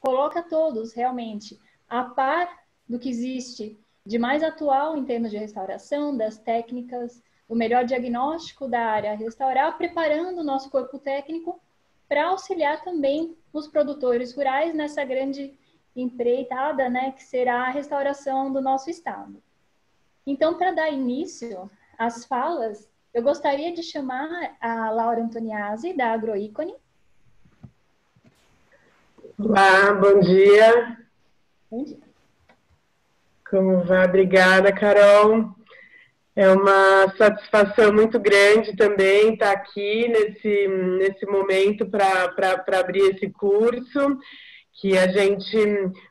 coloca todos realmente a par do que existe de mais atual em termos de restauração, das técnicas, o melhor diagnóstico da área a restaurar, preparando o nosso corpo técnico para auxiliar também os produtores rurais nessa grande empreitada, né, que será a restauração do nosso estado. Então, para dar início às falas, eu gostaria de chamar a Laura Antoniazzi, da Agroícone. Olá, bom dia. Bom dia. Como vai? Obrigada, Carol. É uma satisfação muito grande também estar aqui nesse momento para abrir esse curso, que a gente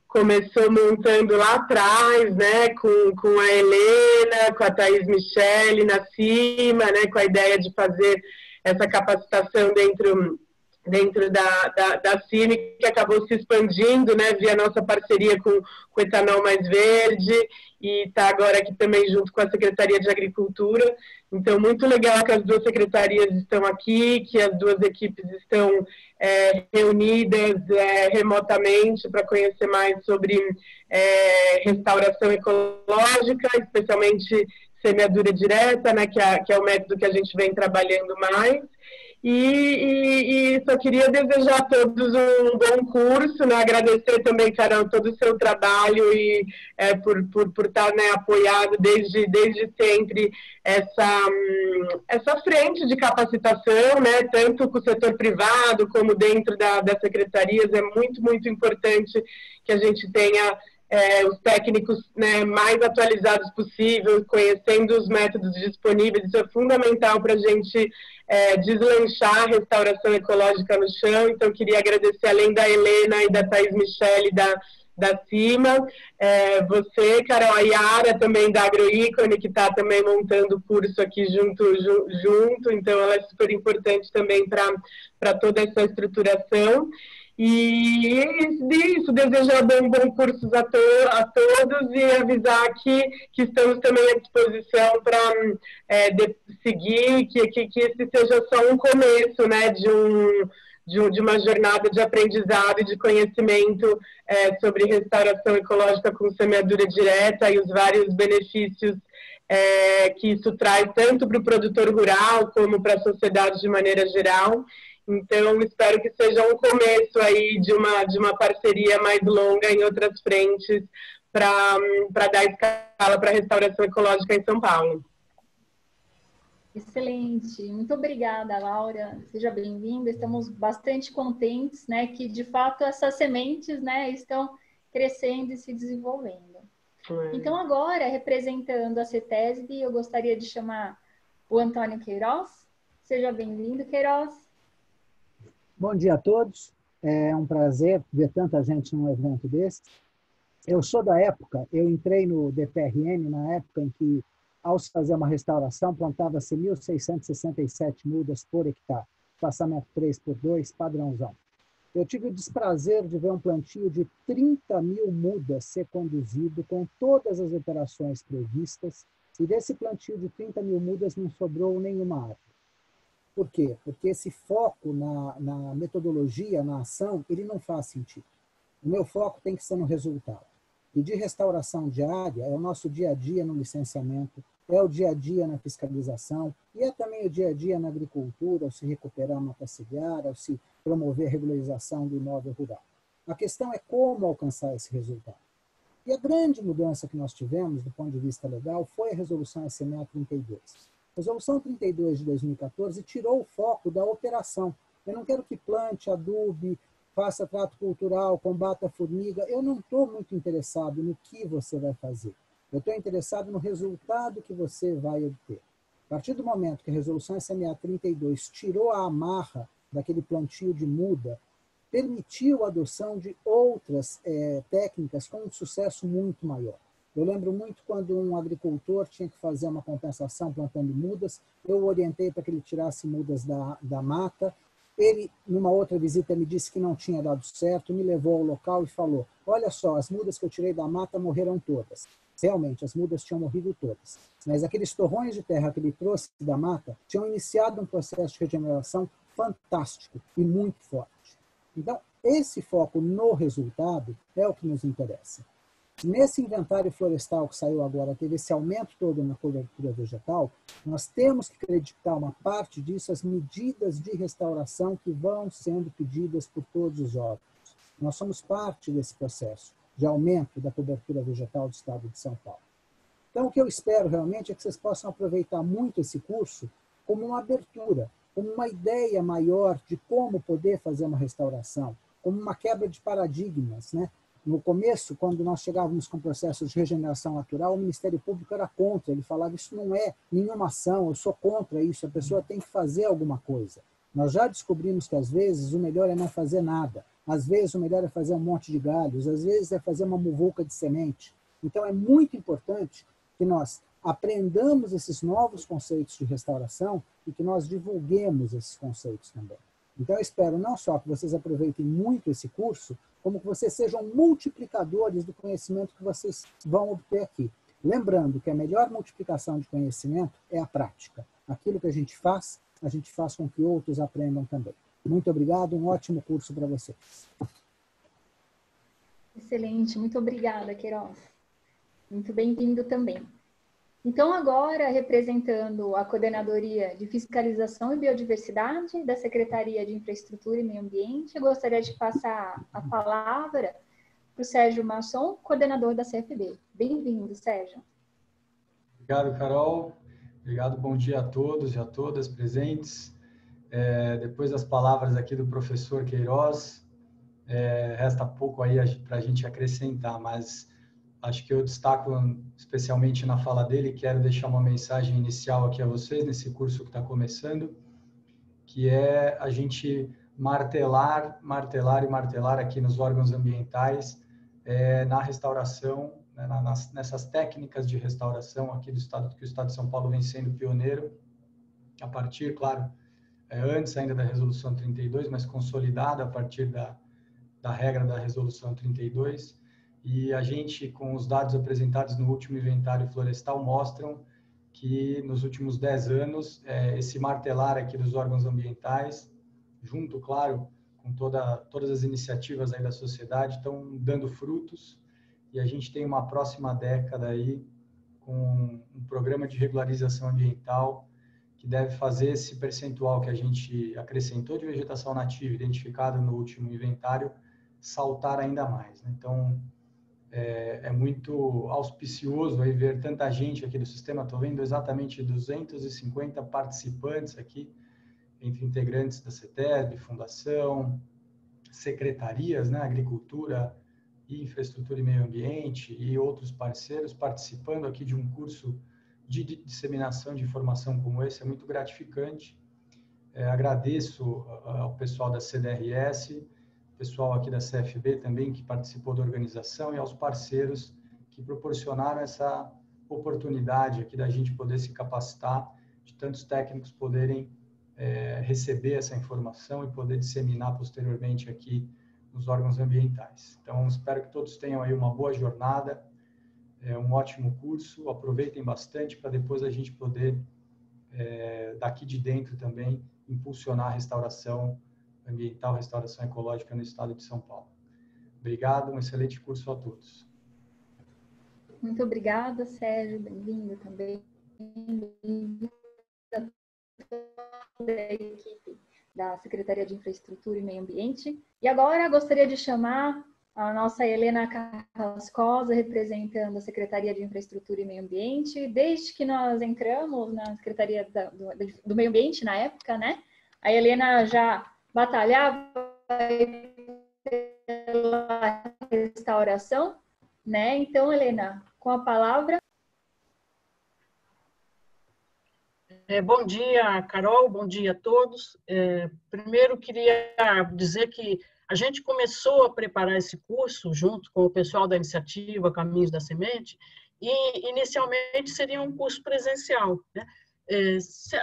começou montando lá atrás, né, com a Helena, com a Thaís Michele na cima, né, com a ideia de fazer essa capacitação dentro da CIMI, que acabou se expandindo, né, via nossa parceria com o Etanol Mais Verde, e está agora aqui também junto com a Secretaria de Agricultura. Então, muito legal que as duas secretarias estão aqui, que as duas equipes estão reunidas remotamente para conhecer mais sobre restauração ecológica, especialmente semeadura direta, né, que é o método que a gente vem trabalhando mais. E só queria desejar a todos um bom curso, né? Agradecer também, Carol, todo o seu trabalho e por estar, né, apoiado desde sempre essa frente de capacitação, né? Tanto com o setor privado como dentro das secretarias. É muito, muito importante que a gente tenha os técnicos, né, mais atualizados possível, conhecendo os métodos disponíveis. Isso é fundamental para a gente deslanchar a restauração ecológica no chão. Então, queria agradecer, além da Helena e da Thaís Michele, da CIMA, você, Carol, a Yara, também da Agroícone, que está também montando o curso aqui junto, então ela é super importante também para toda essa estruturação. E isso, desejar bom cursos a todos e avisar que estamos também à disposição para seguir, que esse seja só um começo, né, de uma jornada de aprendizado e de conhecimento sobre restauração ecológica com semeadura direta e os vários benefícios que isso traz tanto para o produtor rural como para a sociedade de maneira geral. Então, espero que seja um começo aí de uma parceria mais longa em outras frentes para dar escala para a restauração ecológica em São Paulo. Excelente. Muito obrigada, Laura. Seja bem-vinda. Estamos bastante contentes, né, que, de fato, essas sementes, né, estão crescendo e se desenvolvendo. Então, agora, representando a CETESB, eu gostaria de chamar o Antônio Queiroz. Seja bem-vindo, Queiroz. Bom dia a todos, é um prazer ver tanta gente num evento desse. Eu sou da época, eu entrei no DPRN na época em que, ao se fazer uma restauração, plantava-se 1.667 mudas por hectare, passamento 3x2, padrãozão. Eu tive o desprazer de ver um plantio de 30 mil mudas ser conduzido com todas as operações previstas, e desse plantio de 30 mil mudas não sobrou nenhuma árvore. Por quê? Porque esse foco na metodologia, na ação, ele não faz sentido. O meu foco tem que ser no resultado. E de restauração diária é o nosso dia a dia no licenciamento, é o dia a dia na fiscalização e é também o dia a dia na agricultura, ao se recuperar a mata ciliar, ao se promover a regularização do imóvel rural. A questão é como alcançar esse resultado. E a grande mudança que nós tivemos do ponto de vista legal foi a resolução SMA 32. A resolução 32 de 2014 tirou o foco da operação. Eu não quero que plante, adube, faça trato cultural, combata a formiga. Eu não estou muito interessado no que você vai fazer. Eu estou interessado no resultado que você vai obter. A partir do momento que a resolução SMA 32 tirou a amarra daquele plantio de muda, permitiu a adoção de outras técnicas com um sucesso muito maior. Eu lembro muito quando um agricultor tinha que fazer uma compensação plantando mudas, eu orientei para que ele tirasse mudas da mata. Ele, numa outra visita, me disse que não tinha dado certo, me levou ao local e falou: olha só, as mudas que eu tirei da mata morreram todas. Realmente, as mudas tinham morrido todas. Mas aqueles torrões de terra que ele trouxe da mata tinham iniciado um processo de regeneração fantástico e muito forte. Então, Esse foco no resultado é o que nos interessa. Nesse inventário florestal que saiu agora, teve esse aumento todo na cobertura vegetal, nós temos que acreditar uma parte disso às medidas de restauração que vão sendo pedidas por todos os órgãos. Nós somos parte desse processo de aumento da cobertura vegetal do estado de São Paulo. Então, o que eu espero realmente é que vocês possam aproveitar muito esse curso como uma abertura, como uma ideia maior de como poder fazer uma restauração, como uma quebra de paradigmas, né? No começo, quando nós chegávamos com processos de regeneração natural, o Ministério Público era contra. Ele falava, isso não é nenhuma ação, eu sou contra isso, a pessoa tem que fazer alguma coisa. Nós já descobrimos que, às vezes, o melhor é não fazer nada. Às vezes, o melhor é fazer um monte de galhos. Às vezes, é fazer uma muvuca de semente. Então, é muito importante que nós aprendamos esses novos conceitos de restauração e que nós divulguemos esses conceitos também. Então, eu espero não só que vocês aproveitem muito esse curso, como que vocês sejam multiplicadores do conhecimento que vocês vão obter aqui. Lembrando que a melhor multiplicação de conhecimento é a prática. Aquilo que a gente faz com que outros aprendam também. Muito obrigado, um ótimo curso para vocês. Excelente, muito obrigada, Queiroz. Muito bem-vindo também. Então, agora, representando a Coordenadoria de Fiscalização e Biodiversidade da Secretaria de Infraestrutura e Meio Ambiente, eu gostaria de passar a palavra para o Sérgio Masson, coordenador da CFB. Bem-vindo, Sérgio. Obrigado, Carol. Obrigado, bom dia a todos e a todas presentes. Depois das palavras aqui do professor Queiroz, resta pouco aí para a gente acrescentar, mas acho que eu destaco especialmente na fala dele, quero deixar uma mensagem inicial aqui a vocês, nesse curso que está começando, que é a gente martelar aqui nos órgãos ambientais, na restauração, né, nessas técnicas de restauração aqui do Estado, que o Estado de São Paulo vem sendo pioneiro, a partir, claro, antes ainda da Resolução 32, mas consolidada a partir da regra da Resolução 32, e a gente, com os dados apresentados no último inventário florestal, mostram que nos últimos 10 anos, esse martelar aqui dos órgãos ambientais, junto, claro, com todas as iniciativas aí da sociedade, estão dando frutos, e a gente tem uma próxima década aí com um programa de regularização ambiental que deve fazer esse percentual que a gente acrescentou de vegetação nativa, identificado no último inventário, saltar ainda mais, né? Então, é muito auspicioso aí ver tanta gente aqui do sistema. Estou vendo exatamente 250 participantes aqui, entre integrantes da CETESB, Fundação, secretarias, né, Agricultura e Infraestrutura e Meio Ambiente e outros parceiros participando aqui de um curso de disseminação de informação como esse. É muito gratificante. Agradeço ao pessoal da CDRS, pessoal aqui da CFB também, que participou da organização, e aos parceiros que proporcionaram essa oportunidade aqui da gente poder se capacitar, de tantos técnicos poderem receber essa informação e poder disseminar posteriormente aqui nos órgãos ambientais. Então, espero que todos tenham aí uma boa jornada, um ótimo curso, aproveitem bastante para depois a gente poder, daqui de dentro também, impulsionar a restauração ambiental, restauração ecológica no estado de São Paulo. Obrigado, um excelente curso a todos. Muito obrigada, Sérgio, bem-vindo também. Bem-vindo a toda a equipe da Secretaria de Infraestrutura e Meio Ambiente. E agora gostaria de chamar a nossa Helena Carrascosa, representando a Secretaria de Infraestrutura e Meio Ambiente. Desde que nós entramos na Secretaria do Meio Ambiente, na época, né? A Helena já batalhava pela restauração, né? Então, Helena, com a palavra. Bom dia, Carol, bom dia a todos. Primeiro, queria dizer que a gente começou a preparar esse curso junto com o pessoal da iniciativa Caminhos da Semente, e inicialmente seria um curso presencial, né?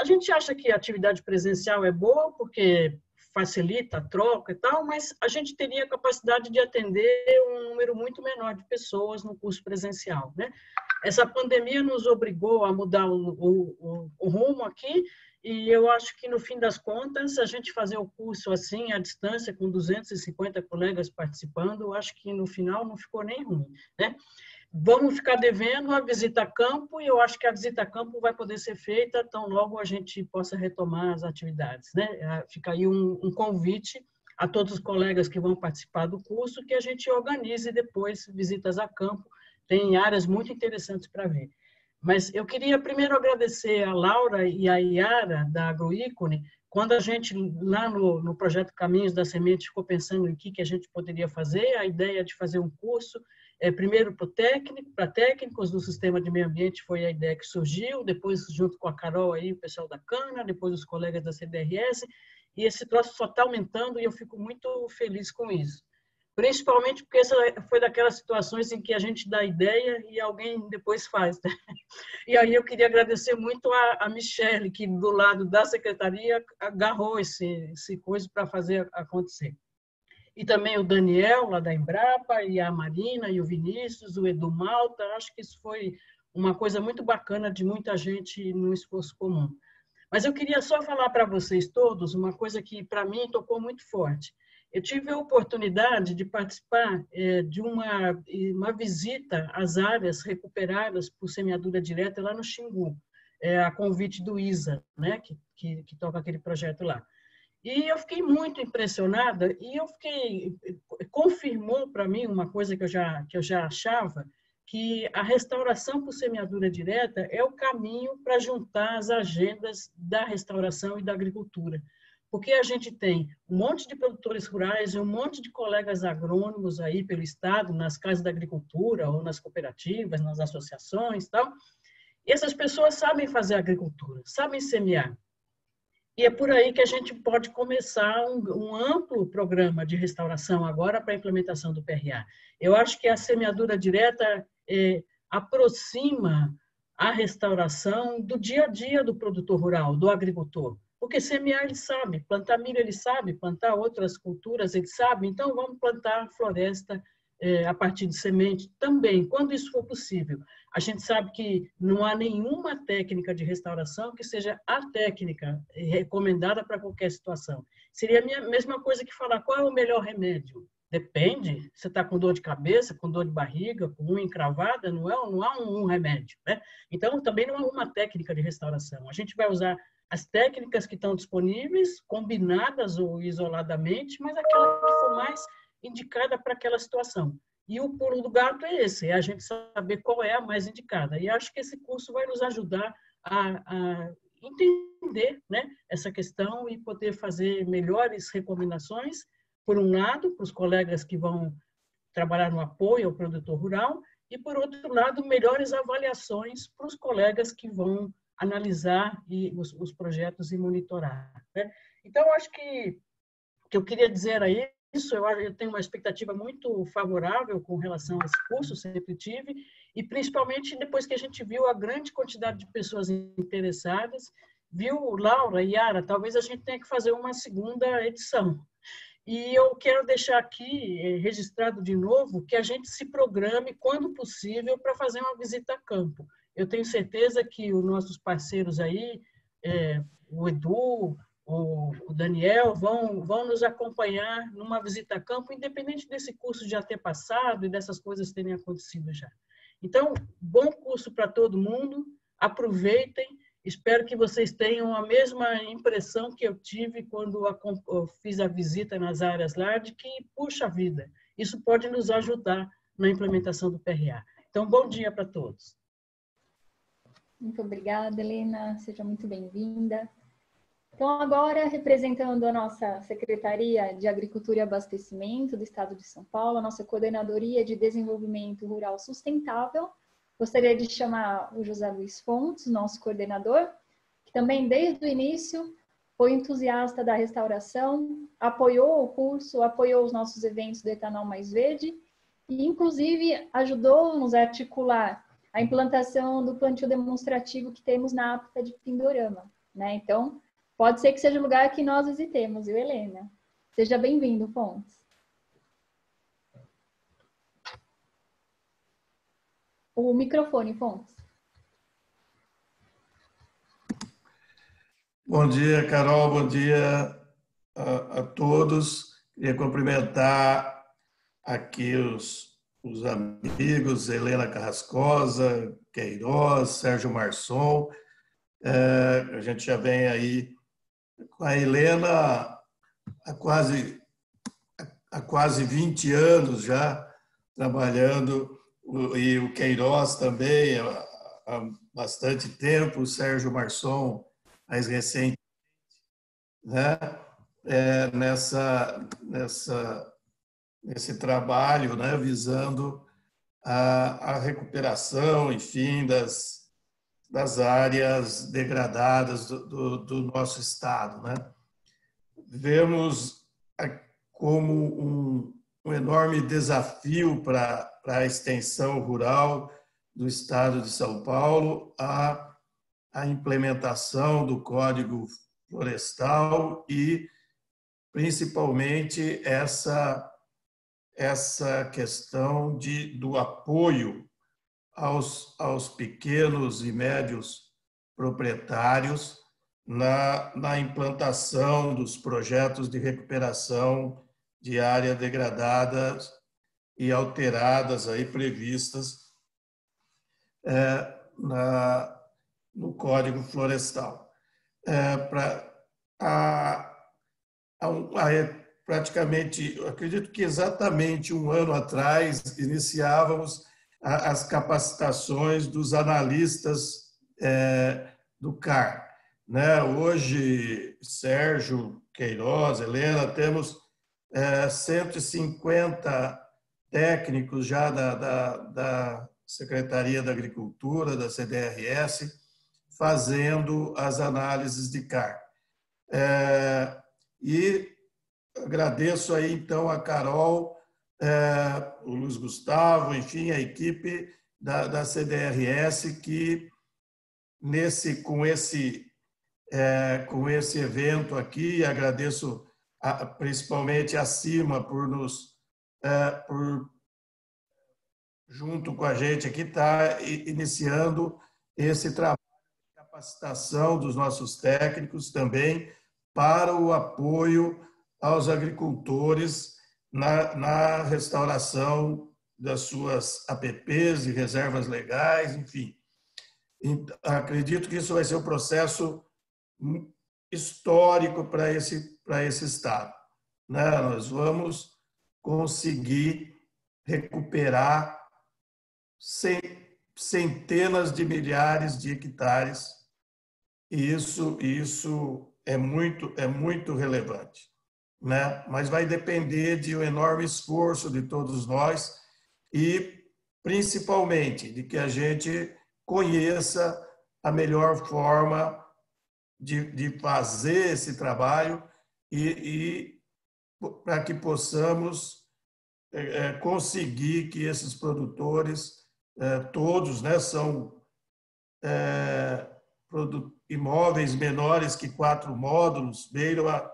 A gente acha que a atividade presencial é boa porque facilita a troca e tal, mas a gente teria a capacidade de atender um número muito menor de pessoas no curso presencial, né? Essa pandemia nos obrigou a mudar o rumo aqui, E eu acho que, no fim das contas, a gente fazer o curso assim, à distância, com 250 colegas participando, eu acho que, no final, não ficou nem ruim, né? Vamos ficar devendo a visita a campo, e eu acho que a visita a campo vai poder ser feita tão logo a gente possa retomar as atividades, né? Fica aí um convite a todos os colegas que vão participar do curso, que a gente organize depois visitas a campo. Tem áreas muito interessantes para ver. Mas eu queria primeiro agradecer a Laura e a Yara, da Agroícone. Quando a gente, lá no projeto Caminhos da Semente, ficou pensando em que a gente poderia fazer, a ideia de fazer um curso, primeiro para técnicos do sistema de meio ambiente, foi a ideia que surgiu, depois, junto com a Carol, aí, o pessoal da Cana, depois os colegas da CDRS, e esse troço só está aumentando, e eu fico muito feliz com isso. Principalmente porque essa foi daquelas situações em que a gente dá ideia e alguém depois faz, né? E aí eu queria agradecer muito a Michele, que do lado da secretaria agarrou esse coisa para fazer acontecer. E também o Daniel, lá da Embrapa, e a Marina, e o Vinícius, o Edu Malta. Acho que isso foi uma coisa muito bacana de muita gente no esforço comum. Mas eu queria só falar para vocês todos uma coisa que, para mim, tocou muito forte. Eu tive a oportunidade de participar de uma visita às áreas recuperadas por semeadura direta lá no Xingu, a convite do ISA, né, que toca aquele projeto lá. E eu fiquei muito impressionada, e confirmou para mim uma coisa que eu já achava, que a restauração por semeadura direta é o caminho para juntar as agendas da restauração e da agricultura. Porque a gente tem um monte de produtores rurais e um monte de colegas agrônomos aí pelo Estado, nas casas da agricultura, ou nas cooperativas, nas associações e tal. E essas pessoas sabem fazer agricultura, sabem semear. E é por aí que a gente pode começar um amplo programa de restauração agora para a implementação do PRA. Eu acho que a semeadura direta aproxima a restauração do dia a dia do produtor rural, do agricultor. Porque semear ele sabe, plantar milho ele sabe, plantar outras culturas ele sabe, então vamos plantar floresta a partir de semente também, quando isso for possível. A gente sabe que não há nenhuma técnica de restauração que seja a técnica recomendada para qualquer situação. Seria a mesma coisa que falar qual é o melhor remédio. Depende, você está com dor de cabeça, com dor de barriga, com unha encravada, não há um remédio, né? Então, também não há uma técnica de restauração. A gente vai usar as técnicas que estão disponíveis, combinadas ou isoladamente, mas aquela que for mais indicada para aquela situação. E o pulo do gato é esse, é a gente saber qual é a mais indicada. E acho que esse curso vai nos ajudar a entender, né, essa questão e poder fazer melhores recomendações, por um lado, para os colegas que vão trabalhar no apoio ao produtor rural, e, por outro lado, melhores avaliações para os colegas que vão analisar os projetos e monitorar, né? Então, acho que eu queria dizer aí, eu tenho uma expectativa muito favorável com relação a esse curso, sempre tive, e principalmente depois que a gente viu a grande quantidade de pessoas interessadas, viu, Laura e Yara, talvez a gente tenha que fazer uma segunda edição. E eu quero deixar aqui registrado de novo que a gente se programe, quando possível, para fazer uma visita a campo. Eu tenho certeza que os nossos parceiros aí, o Edu, o Daniel, vão nos acompanhar numa visita a campo, independente desse curso já ter passado e dessas coisas terem acontecido já. Então, bom curso para todo mundo, aproveitem, espero que vocês tenham a mesma impressão que eu tive quando eu fiz a visita nas áreas lá, de que, puxa vida, isso pode nos ajudar na implementação do PRA. Então, bom dia para todos. Muito obrigada, Helena, seja muito bem-vinda. Então, agora, representando a nossa Secretaria de Agricultura e Abastecimento do Estado de São Paulo, a nossa Coordenadoria de Desenvolvimento Rural Sustentável, gostaria de chamar o José Luiz Fontes, nosso coordenador, que também, desde o início, foi entusiasta da restauração, apoiou o curso, apoiou os nossos eventos do Etanol Mais Verde e, inclusive, ajudou-nos a articular a implantação do plantio demonstrativo que temos na APTA de Pindorama, né? Então, pode ser que seja o lugar que nós visitemos, viu, Helena? Seja bem-vindo, Fontes. O microfone, Fontes. Bom dia, Carol, bom dia a todos. Queria cumprimentar aqui os amigos, Helena Carrascosa, Queiroz, Sérgio Marçom. A gente já vem aí com a Helena há quase 20 anos já trabalhando, e o Queiroz também há bastante tempo, o Sérgio Marçom mais recente, né? Nesse trabalho, né? Visando a recuperação, enfim, das áreas degradadas do nosso estado, né? Vemos como um enorme desafio para a extensão rural do estado de São Paulo a implementação do Código Florestal e, principalmente, essa questão do apoio aos pequenos e médios proprietários na implantação dos projetos de recuperação de áreas degradadas e alteradas aí previstas no Código Florestal. Praticamente, acredito que exatamente um ano atrás, iniciávamos as capacitações dos analistas do CAR. Né? Hoje, Sérgio, Queiroz, Helena, temos 150 técnicos já da Secretaria da Agricultura, da CDRS, fazendo as análises de CAR. E agradeço aí, então, a Carol, o Luiz Gustavo, enfim, a equipe da CDRS que, com esse evento aqui, agradeço principalmente a CIMA por junto com a gente aqui, está iniciando esse trabalho de capacitação dos nossos técnicos também para o apoio aos agricultores na restauração das suas APPs e reservas legais, enfim. Acredito que isso vai ser um processo histórico para esse Estado. Né? Nós vamos conseguir recuperar centenas de milhares de hectares, e isso é muito relevante. Né? Mas vai depender de um enorme esforço de todos nós e, principalmente, de que a gente conheça a melhor forma de fazer esse trabalho e para que possamos conseguir que esses produtores, todos, né, são imóveis menores que 4 módulos, beiram a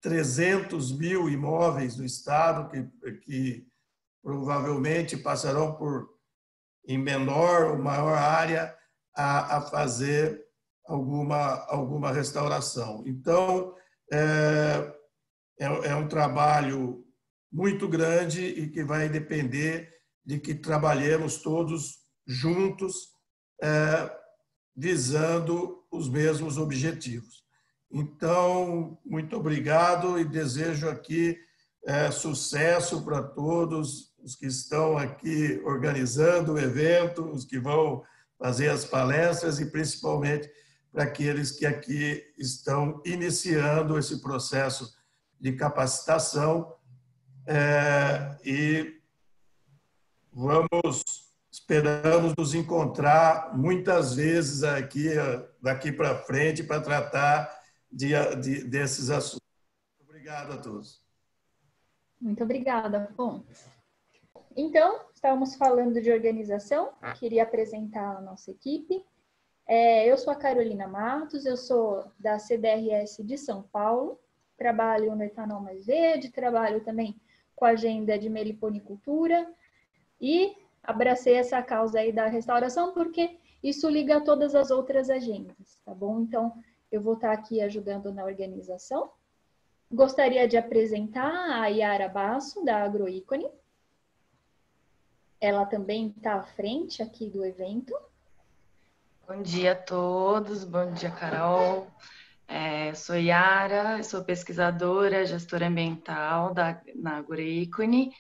300 mil imóveis do Estado que provavelmente passarão em menor ou maior área, a fazer alguma restauração. Então, é um trabalho muito grande e que vai depender de que trabalhemos todos juntos, visando os mesmos objetivos. Então, muito obrigado e desejo aqui sucesso para todos os que estão aqui organizando o evento, os que vão fazer as palestras e principalmente para aqueles que aqui estão iniciando esse processo de capacitação e esperamos nos encontrar muitas vezes daqui para frente para tratar desses assuntos. Obrigado a todos. Muito obrigada. Bom, então, estávamos falando de organização, queria apresentar a nossa equipe. Eu sou a Carolina Matos, eu sou da CDRS de São Paulo, trabalho no Etanol Mais Verde, trabalho também com a agenda de meliponicultura e abracei essa causa aí da restauração porque isso liga a todas as outras agendas, tá bom? Então, eu vou estar aqui ajudando na organização. Gostaria de apresentar a Yara Basso, da Agroícone. Ela também está à frente aqui do evento. Bom dia a todos, bom dia, Carol. Sou Yara, sou pesquisadora, gestora ambiental na Agroícone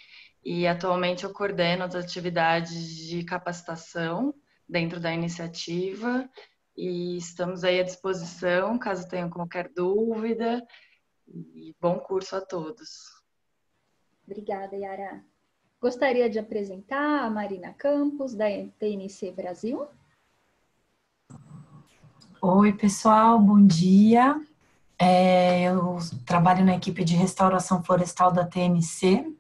e atualmente eu coordeno as atividades de capacitação dentro da iniciativa e estamos aí à disposição caso tenham qualquer dúvida e bom curso a todos. Obrigada, Yara. Gostaria de apresentar a Marina Campos, da TNC Brasil. Oi, pessoal, bom dia. Eu trabalho na equipe de restauração florestal da TNC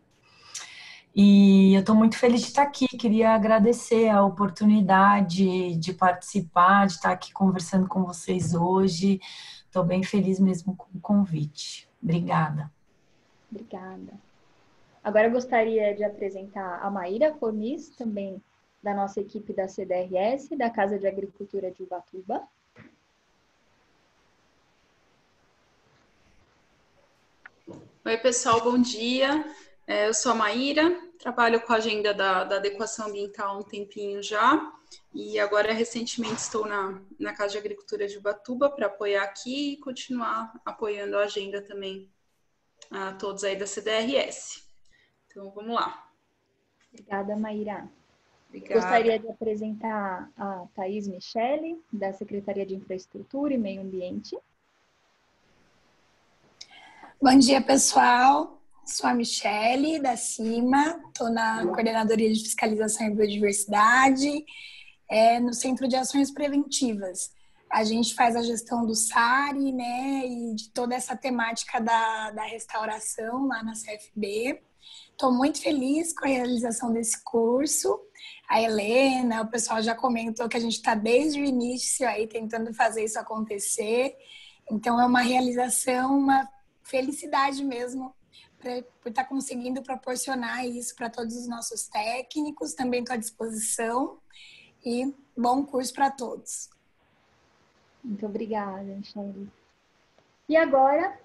e eu estou muito feliz de estar aqui. Queria agradecer a oportunidade de participar, de estar aqui conversando com vocês hoje. Estou bem feliz mesmo com o convite. Obrigada. Obrigada. Agora eu gostaria de apresentar a Maíra Corniz, também da nossa equipe da CDRS, da Casa de Agricultura de Ubatuba. Oi, pessoal, bom dia. Eu sou a Maíra, trabalho com a agenda da adequação ambiental há um tempinho já, e agora recentemente estou na Casa de Agricultura de Ubatuba para apoiar aqui e continuar apoiando a agenda também a todos aí da CDRS. Então, vamos lá. Obrigada, Maíra. Obrigada. Gostaria de apresentar a Thaís Michele, da Secretaria de Infraestrutura e Meio Ambiente. Bom dia, pessoal. Sou a Michele, da CIMA. Estou na Coordenadoria de Fiscalização e Biodiversidade, no Centro de Ações Preventivas. A gente faz a gestão do SARI, né, e de toda essa temática da restauração lá na CFB. Estou muito feliz com a realização desse curso. A Helena, o pessoal já comentou que a gente está desde o início aí tentando fazer isso acontecer. Então, é uma realização, uma felicidade mesmo por estar conseguindo proporcionar isso para todos os nossos técnicos. Também estou à disposição e bom curso para todos. Muito obrigada, Michele. E agora,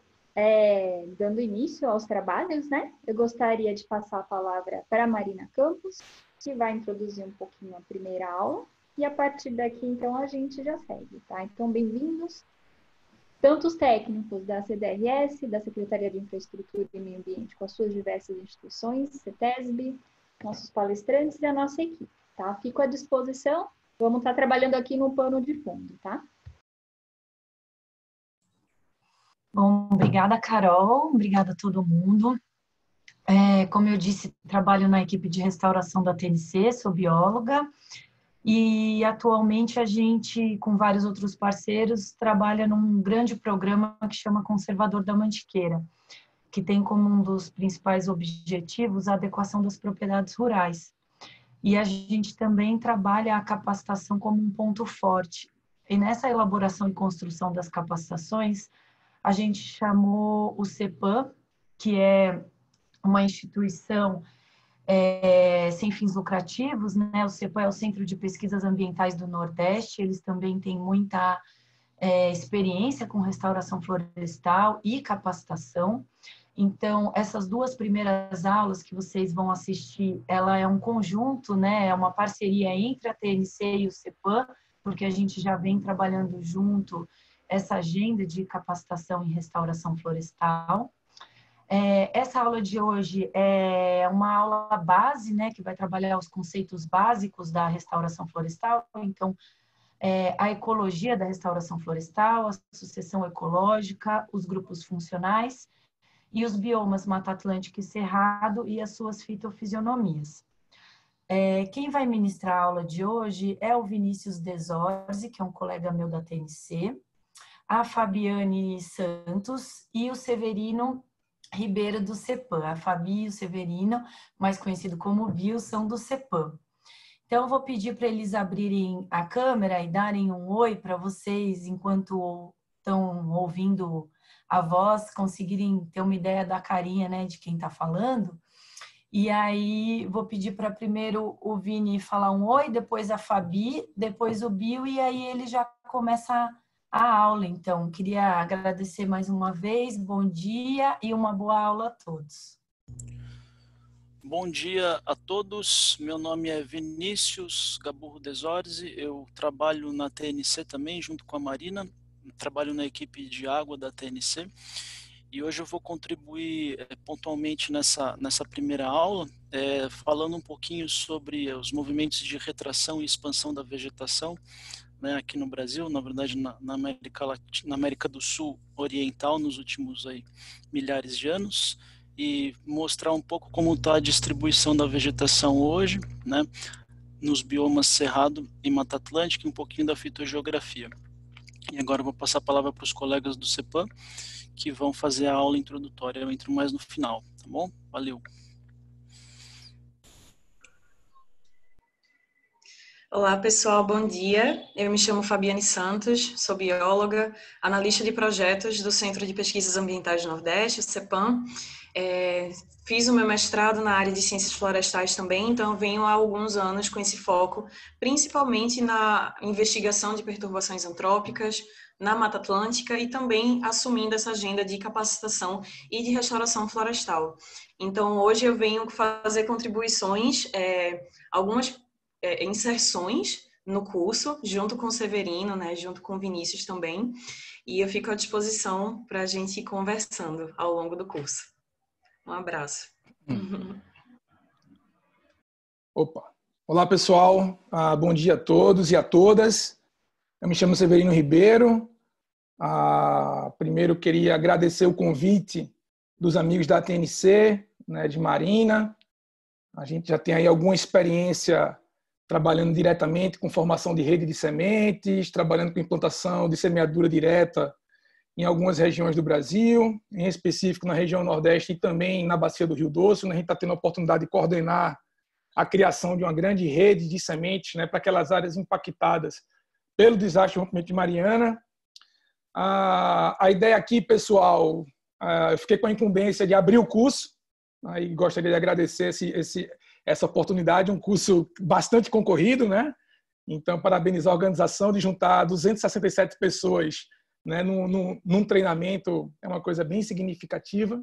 dando início aos trabalhos, né? Eu gostaria de passar a palavra para a Marina Campos, que vai introduzir um pouquinho a primeira aula, e a partir daqui, então, a gente já segue, tá? Então, bem-vindos, tanto os técnicos da CDRS, da Secretaria de Infraestrutura e Meio Ambiente, com as suas diversas instituições, CETESB, nossos palestrantes e a nossa equipe, tá? Fico à disposição, vamos estar trabalhando aqui no pano de fundo, tá? Bom, obrigada, Carol, obrigada a todo mundo. Como eu disse, trabalho na equipe de restauração da TNC, sou bióloga, e atualmente a gente, com vários outros parceiros, trabalha num grande programa que chama Conservador da Mantiqueira, que tem como um dos principais objetivos a adequação das propriedades rurais. E a gente também trabalha a capacitação como um ponto forte. E nessa elaboração e construção das capacitações, a gente chamou o CEPAM, que é uma instituição sem fins lucrativos, né? O CEPAM é o Centro de Pesquisas Ambientais do Nordeste, eles também têm muita experiência com restauração florestal e capacitação. Então, essas duas primeiras aulas que vocês vão assistir, ela é um conjunto, né? É uma parceria entre a TNC e o CEPAM, porque a gente já vem trabalhando junto essa agenda de capacitação em restauração florestal. Essa aula de hoje é uma aula base, né, que vai trabalhar os conceitos básicos da restauração florestal. Então, a ecologia da restauração florestal, a sucessão ecológica, os grupos funcionais e os biomas Mata Atlântica e Cerrado e as suas fitofisionomias. Quem vai ministrar a aula de hoje é o Vinícius Desorzi, que é um colega meu da TNC, a Fabiane Santos e o Severino Ribeiro do CEPAM. A Fabi e o Severino, mais conhecido como Bill, são do CEPAM. Então, eu vou pedir para eles abrirem a câmera e darem um oi para vocês, enquanto estão ouvindo a voz, conseguirem ter uma ideia da carinha, né, de quem está falando. E aí, vou pedir para primeiro o Vini falar um oi, depois a Fabi, depois o Bill, e aí ele já começa a aula, então. Queria agradecer mais uma vez, bom dia e uma boa aula a todos. Bom dia a todos, meu nome é Vinícius Gaburro Desorzi, eu trabalho na TNC também, junto com a Marina, trabalho na equipe de água da TNC, e hoje eu vou contribuir pontualmente nessa primeira aula, falando um pouquinho sobre os movimentos de retração e expansão da vegetação, né, aqui no Brasil, na verdade na América do Sul Oriental, nos últimos milhares de anos, e mostrar um pouco como está a distribuição da vegetação hoje, né, nos biomas Cerrado e Mata Atlântica, e um pouquinho da fitogeografia. E agora eu vou passar a palavra para os colegas do CEPAM, que vão fazer a aula introdutória. Eu entro mais no final, tá bom? Valeu! Olá, pessoal, bom dia. Eu me chamo Fabiane Santos, sou bióloga, analista de projetos do Centro de Pesquisas Ambientais do Nordeste, o CEPAM. Fiz o meu mestrado na área de ciências florestais também, então eu venho há alguns anos com esse foco, principalmente na investigação de perturbações antrópicas, na Mata Atlântica e também assumindo essa agenda de capacitação e de restauração florestal. Então, hoje eu venho fazer contribuições, algumas inserções no curso, junto com o Severino, né, junto com o Vinícius também, e eu fico à disposição para a gente ir conversando ao longo do curso. Um abraço. Opa! Olá, pessoal. Bom dia a todos e a todas. Eu me chamo Severino Ribeiro. Primeiro, queria agradecer o convite dos amigos da TNC, né, de Marina. A gente já tem aí alguma experiência trabalhando diretamente com formação de rede de sementes, trabalhando com implantação de semeadura direta em algumas regiões do Brasil, em específico na região Nordeste e também na Bacia do Rio Doce, onde a gente está tendo a oportunidade de coordenar a criação de uma grande rede de sementes, né, para aquelas áreas impactadas pelo desastre do rompimento de Mariana. A ideia aqui, pessoal, eu fiquei com a incumbência de abrir o curso, e gostaria de agradecer essa oportunidade, um curso bastante concorrido, né? Então, parabenizar a organização de juntar 267 pessoas, né, num treinamento, é uma coisa bem significativa.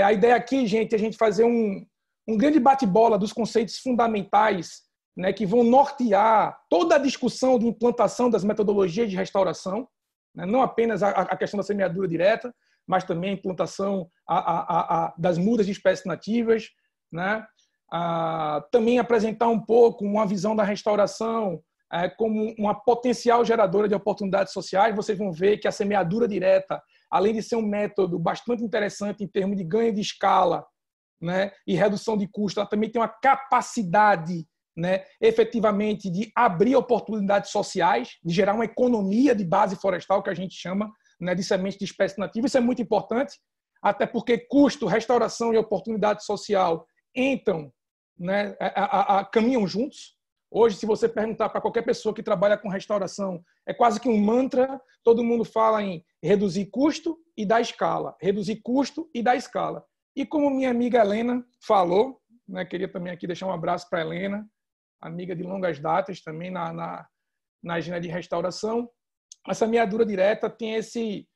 A ideia aqui, gente, é a gente fazer um grande bate-bola dos conceitos fundamentais, né, que vão nortear toda a discussão de implantação das metodologias de restauração, né, não apenas a questão da semeadura direta, mas também a implantação das mudas de espécies nativas, né? Também apresentar um pouco uma visão da restauração como uma potencial geradora de oportunidades sociais. Vocês vão ver que a semeadura direta, além de ser um método bastante interessante em termos de ganho de escala, né, e redução de custo, ela também tem uma capacidade, né, efetivamente de abrir oportunidades sociais, de gerar uma economia de base florestal, que a gente chama, né, de sementes de espécie nativa. Isso é muito importante, até porque custo, restauração e oportunidade social entram, né, caminham juntos. Hoje, se você perguntar para qualquer pessoa que trabalha com restauração, é quase que um mantra, todo mundo fala em reduzir custo e dar escala, reduzir custo e dar escala. E como minha amiga Helena falou, né, queria também aqui deixar um abraço para a Helena, amiga de longas datas também na agenda de restauração. Essa semeadura direta tem esse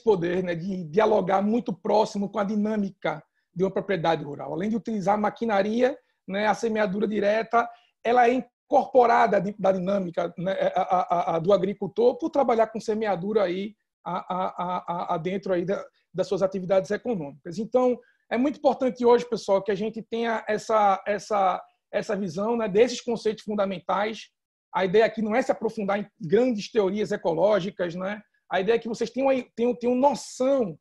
poder, né, de dialogar muito próximo com a dinâmica de uma propriedade rural. Além de utilizar maquinaria, né, a semeadura direta ela é incorporada da dinâmica, né, do agricultor por trabalhar com semeadura aí dentro aí das suas atividades econômicas. Então, é muito importante hoje, pessoal, que a gente tenha essa visão, né, desses conceitos fundamentais. A ideia aqui não é se aprofundar em grandes teorias ecológicas, né? A ideia é que vocês tenham noção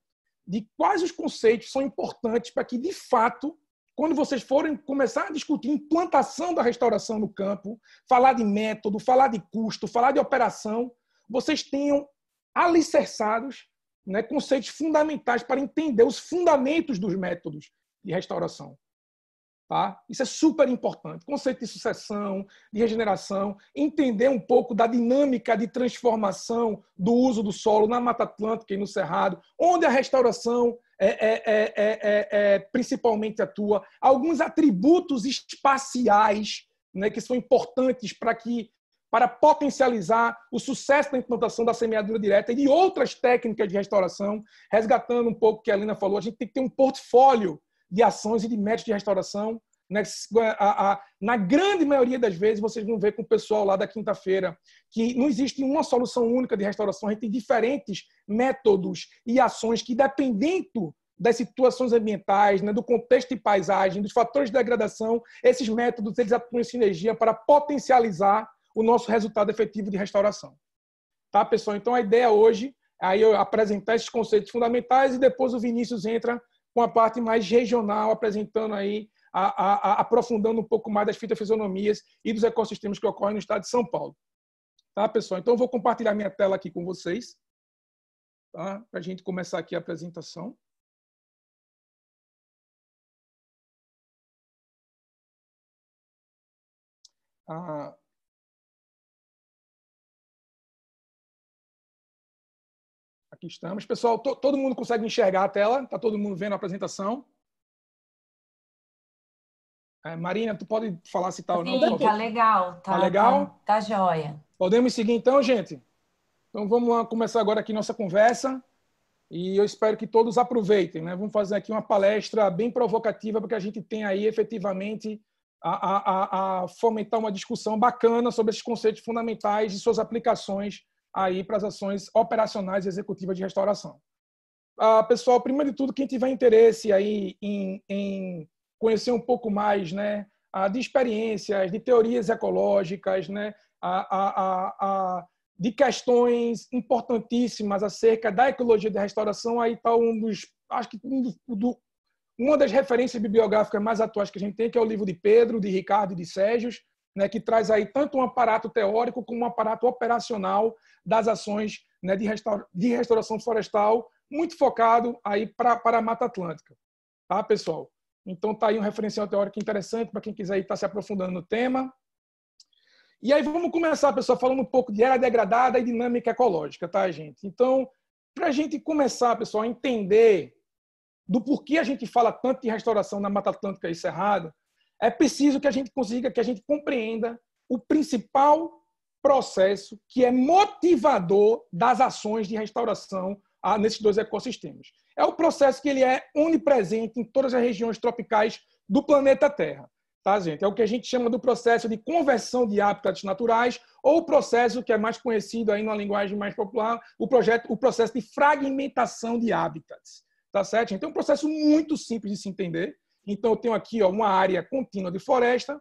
de quais os conceitos são importantes para que, de fato, quando vocês forem começar a discutir implantação da restauração no campo, falar de método, falar de custo, falar de operação, vocês tenham alicerçados, né, conceitos fundamentais para entender os fundamentos dos métodos de restauração. Tá? Isso é super importante. Conceito de sucessão, de regeneração, entender um pouco da dinâmica de transformação do uso do solo na Mata Atlântica e no Cerrado, onde a restauração principalmente atua. Alguns atributos espaciais, né, que são importantes para que para potencializar o sucesso da implantação da semeadura direta e de outras técnicas de restauração, resgatando um pouco o que a Helena falou, a gente tem que ter um portfólio de ações e de métodos de restauração. Na grande maioria das vezes, vocês vão ver com o pessoal lá da quinta-feira que não existe uma solução única de restauração, a gente tem diferentes métodos e ações que, dependendo das situações ambientais, né, do contexto de paisagem, dos fatores de degradação, esses métodos eles atuam em sinergia para potencializar o nosso resultado efetivo de restauração. Tá, pessoal? Então, a ideia hoje é eu apresentar esses conceitos fundamentais e depois o Vinícius entra com a parte mais regional, apresentando aí, aprofundando um pouco mais das fitofisionomias e dos ecossistemas que ocorrem no estado de São Paulo. Tá, pessoal? Então, eu vou compartilhar minha tela aqui com vocês, tá? Para a gente começar aqui a apresentação. Aqui estamos. Pessoal, todo mundo consegue enxergar a tela? Está todo mundo vendo a apresentação? Marina, tu pode falar se está ou não? Sim, tá legal. Tá legal? Tá joia. Podemos seguir então, gente? Então vamos lá começar agora aqui nossa conversa e eu espero que todos aproveitem, né? Vamos fazer aqui uma palestra bem provocativa para que a gente tenha aí efetivamente a fomentar uma discussão bacana sobre esses conceitos fundamentais e suas aplicações aí para as ações operacionais e executivas de restauração. Pessoal, primeiro de tudo, quem tiver interesse aí em conhecer um pouco mais, né, de experiências, de teorias ecológicas, né, de questões importantíssimas acerca da ecologia da restauração, aí está uma das referências bibliográficas mais atuais que a gente tem, que é o livro de Pedro, de Ricardo e de Sérgio, né, que traz aí tanto um aparato teórico como um aparato operacional das ações, né, de restauração florestal, muito focado aí para a Mata Atlântica. Tá, pessoal? Então, está aí um referencial teórico interessante para quem quiser estar se aprofundando no tema. E aí vamos começar, pessoal, falando um pouco de área degradada e dinâmica ecológica, tá, gente? Então, para a gente começar, pessoal, a entender do porquê a gente fala tanto de restauração na Mata Atlântica e Cerrado, é preciso que a gente consiga, que a gente compreenda o principal processo que é motivador das ações de restauração nesses dois ecossistemas. É o processo que ele é onipresente em todas as regiões tropicais do planeta Terra. Tá, gente? É o que a gente chama do processo de conversão de hábitats naturais ou o processo que é mais conhecido aí numa linguagem mais popular, o processo de fragmentação de hábitats. Tá certo? Então, é um processo muito simples de se entender. Então, eu tenho aqui uma área contínua de floresta.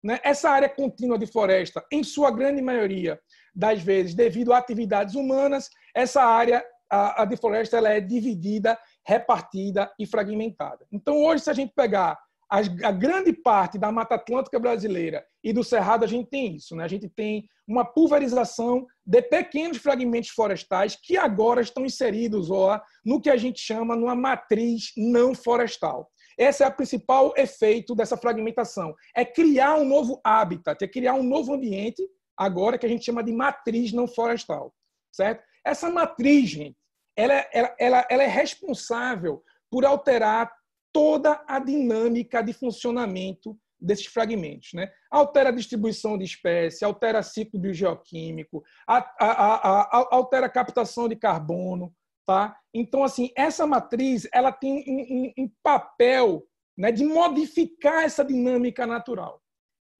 Né? Essa área contínua de floresta, em sua grande maioria das vezes, devido a atividades humanas, essa área de floresta ela é dividida, repartida e fragmentada. Então, hoje, se a gente pegar a grande parte da Mata Atlântica brasileira e do Cerrado, a gente tem isso. Né? A gente tem uma pulverização de pequenos fragmentos florestais que agora estão inseridos no que a gente chama numa matriz não florestal. Esse é o principal efeito dessa fragmentação. É criar um novo habitat, é criar um novo ambiente, agora que a gente chama de matriz não florestal. Certo? Essa matriz, gente, ela é responsável por alterar toda a dinâmica de funcionamento desses fragmentos. Né? Altera a distribuição de espécies, altera ciclo biogeoquímico, altera a captação de carbono. Tá? Então, assim, essa matriz ela tem um papel, né, de modificar essa dinâmica natural.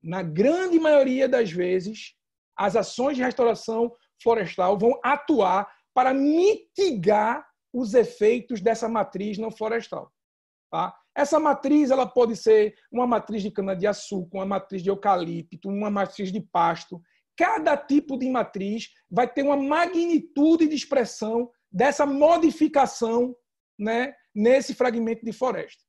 Na grande maioria das vezes, as ações de restauração florestal vão atuar para mitigar os efeitos dessa matriz não florestal. Tá? Essa matriz ela pode ser uma matriz de cana-de-açúcar, uma matriz de eucalipto, uma matriz de pasto. Cada tipo de matriz vai ter uma magnitude de expressão dessa modificação, né, nesse fragmento de floresta.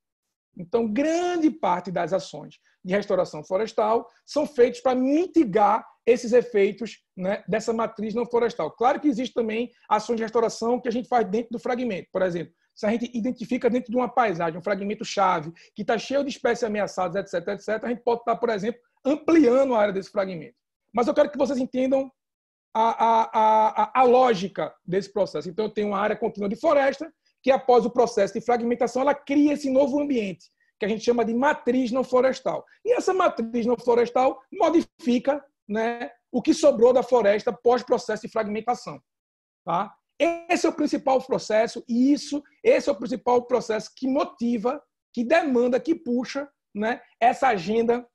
Então, grande parte das ações de restauração florestal são feitas para mitigar esses efeitos, né, dessa matriz não florestal. Claro que existe também ações de restauração que a gente faz dentro do fragmento. Por exemplo, se a gente identifica dentro de uma paisagem um fragmento-chave que está cheio de espécies ameaçadas, etc., a gente pode estar, por exemplo, ampliando a área desse fragmento. Mas eu quero que vocês entendam a lógica desse processo. Então, eu tenho uma área contínua de floresta que, após o processo de fragmentação, ela cria esse novo ambiente, que a gente chama de matriz não florestal. E essa matriz não florestal modifica, né, o que sobrou da floresta pós-processo de fragmentação. Tá? Esse é o principal processo, e esse é o principal processo que motiva, que demanda, que puxa, né, essa agenda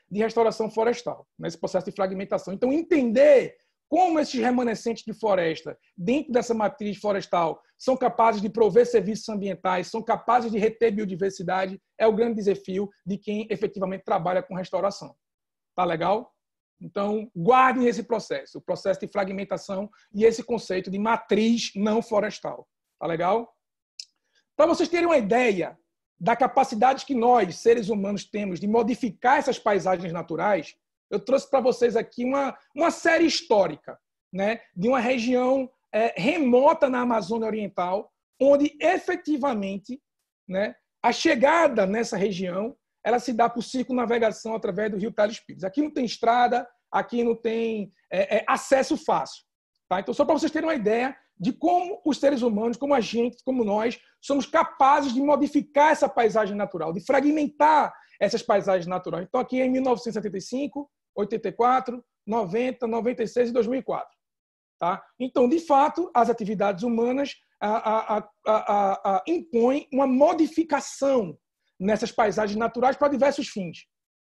de restauração florestal, nesse processo de fragmentação. Então, entender como esses remanescentes de floresta, dentro dessa matriz florestal, são capazes de prover serviços ambientais, são capazes de reter biodiversidade, é o grande desafio de quem efetivamente trabalha com restauração. Tá legal? Então, guardem esse processo, o processo de fragmentação e esse conceito de matriz não florestal. Tá legal? Para vocês terem uma ideia da capacidade que nós, seres humanos, temos de modificar essas paisagens naturais, eu trouxe para vocês aqui uma série histórica, né, de uma região remota na Amazônia Oriental, onde efetivamente, né, a chegada nessa região ela se dá por circunnavegação através do rio Telespires. Aqui não tem estrada, aqui não tem acesso fácil. Tá? Então, só para vocês terem uma ideia de como os seres humanos, como a gente, como nós, somos capazes de modificar essa paisagem natural, de fragmentar essas paisagens naturais. Então, aqui em 1975, 84, 90, 96 e 2004. Tá? Então, de fato, as atividades humanas impõem uma modificação nessas paisagens naturais para diversos fins.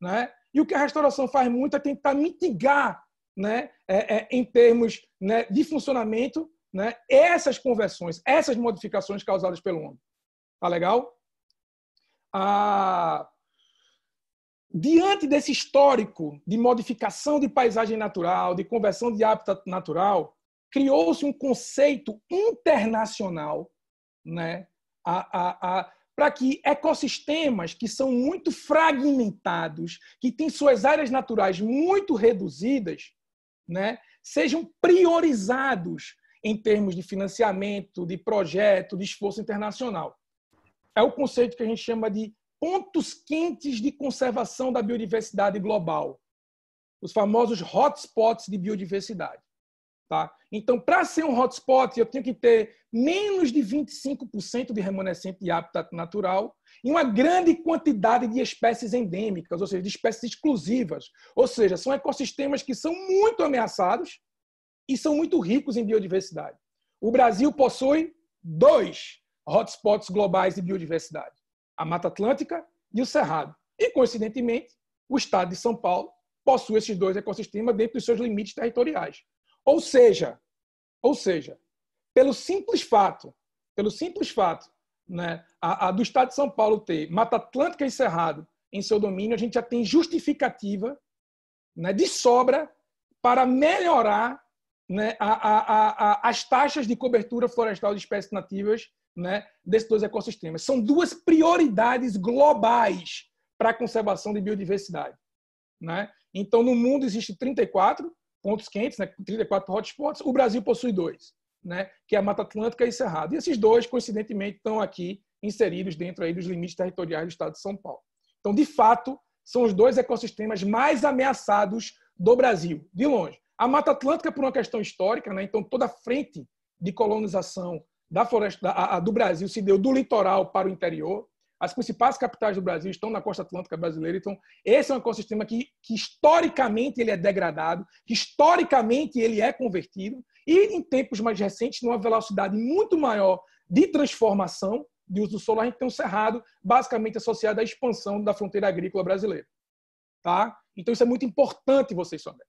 Né? E o que a restauração faz muito é tentar mitigar, né, em termos, né, de funcionamento, né, essas conversões, essas modificações causadas pelo homem. Tá legal? Diante desse histórico de modificação de paisagem natural, de conversão de hábitat natural, criou-se um conceito internacional, né, para que ecossistemas que são muito fragmentados, que têm suas áreas naturais muito reduzidas, né, sejam priorizados em termos de financiamento, de projeto, de esforço internacional. É o conceito que a gente chama de pontos quentes de conservação da biodiversidade global, os famosos hotspots de biodiversidade. Tá? Então, para ser um hotspot, eu tenho que ter menos de 25% de remanescente de habitat natural e uma grande quantidade de espécies endêmicas, ou seja, de espécies exclusivas. Ou seja, são ecossistemas que são muito ameaçados e são muito ricos em biodiversidade. O Brasil possui 2 hotspots globais de biodiversidade, a Mata Atlântica e o Cerrado. E, coincidentemente, o estado de São Paulo possui esses 2 ecossistemas dentro dos seus limites territoriais. Ou seja, pelo simples fato, né, do estado de São Paulo ter Mata Atlântica e Cerrado em seu domínio, a gente já tem justificativa, né, de sobra para melhorar, né, as taxas de cobertura florestal de espécies nativas, né, desses 2 ecossistemas. São 2 prioridades globais para a conservação de biodiversidade. Né? Então, no mundo existem 34 pontos quentes, né, 34 hotspots, o Brasil possui 2, né, que é a Mata Atlântica e Cerrado. E esses 2, coincidentemente, estão aqui inseridos dentro aí dos limites territoriais do estado de São Paulo. Então, de fato, são os 2 ecossistemas mais ameaçados do Brasil, de longe. A Mata Atlântica, por uma questão histórica, né, então toda a frente de colonização da floresta do Brasil se deu do litoral para o interior. As principais capitais do Brasil estão na costa atlântica brasileira. Então, esse é um ecossistema que historicamente ele é degradado, que historicamente ele é convertido, e em tempos mais recentes, numa velocidade muito maior de transformação de uso solar, a gente tem um cerrado basicamente associado à expansão da fronteira agrícola brasileira. Tá? Então, isso é muito importante vocês saberem.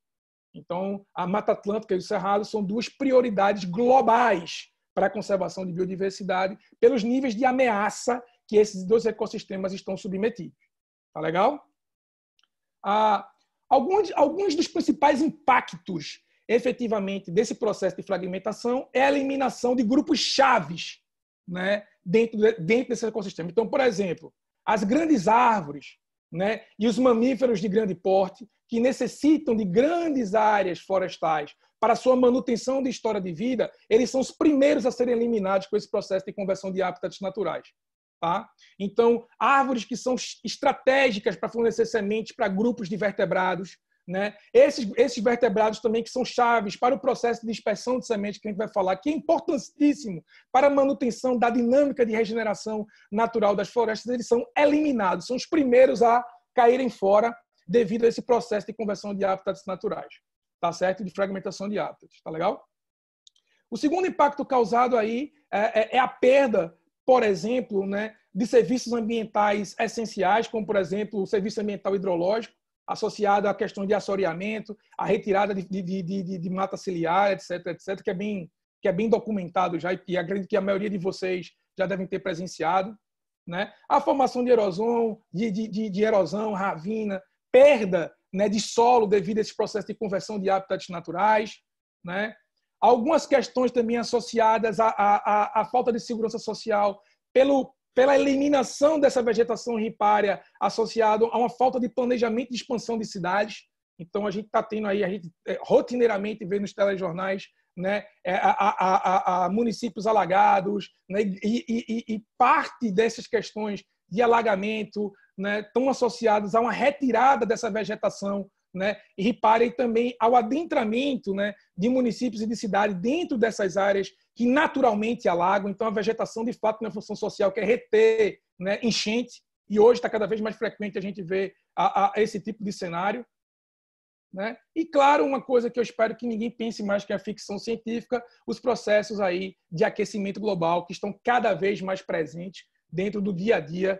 Então, a Mata Atlântica e o Cerrado são 2 prioridades globais para a conservação de biodiversidade, pelos níveis de ameaça que esses 2 ecossistemas estão submetidos. Tá legal? Alguns dos principais impactos, efetivamente, desse processo de fragmentação é a eliminação de grupos chaves, né, dentro desse ecossistema. Então, por exemplo, as grandes árvores, né, e os mamíferos de grande porte, que necessitam de grandes áreas florestais para sua manutenção de história de vida, eles são os primeiros a serem eliminados com esse processo de conversão de hábitats naturais. Tá? Então, árvores que são estratégicas para fornecer sementes para grupos de vertebrados, né? Esses vertebrados também que são chaves para o processo de dispersão de sementes que a gente vai falar, que é importantíssimo para a manutenção da dinâmica de regeneração natural das florestas, eles são eliminados, são os primeiros a caírem fora devido a esse processo de conversão de hábitats naturais, tá certo? De fragmentação de hábitats, tá legal? O segundo impacto causado aí é a perda, por exemplo, né, de serviços ambientais essenciais, como, por exemplo, o serviço ambiental hidrológico, associado à questão de assoreamento, a retirada de mata ciliar, etc., que é bem documentado já, e acredito que a maioria de vocês já devem ter presenciado, né? A formação de erosão, de erosão, ravina, perda, né, de solo devido a esse processo de conversão de hábitats naturais, né? Algumas questões também associadas à falta de segurança social pela eliminação dessa vegetação ripária associada a uma falta de planejamento de expansão de cidades. Então, a gente está tendo aí, a gente rotineiramente vê nos telejornais, né, municípios alagados, né, e parte dessas questões de alagamento, né, estão associadas a uma retirada dessa vegetação, né, ripária e também ao adentramento, né, de municípios e de cidades dentro dessas áreas que naturalmente alagam. Então, a vegetação, de fato, tem uma função social que é reter, né, enchente, e hoje está cada vez mais frequente a gente ver esse tipo de cenário, né? E, claro, uma coisa que eu espero que ninguém pense mais que é a ficção científica, os processos aí de aquecimento global que estão cada vez mais presentes dentro do dia a dia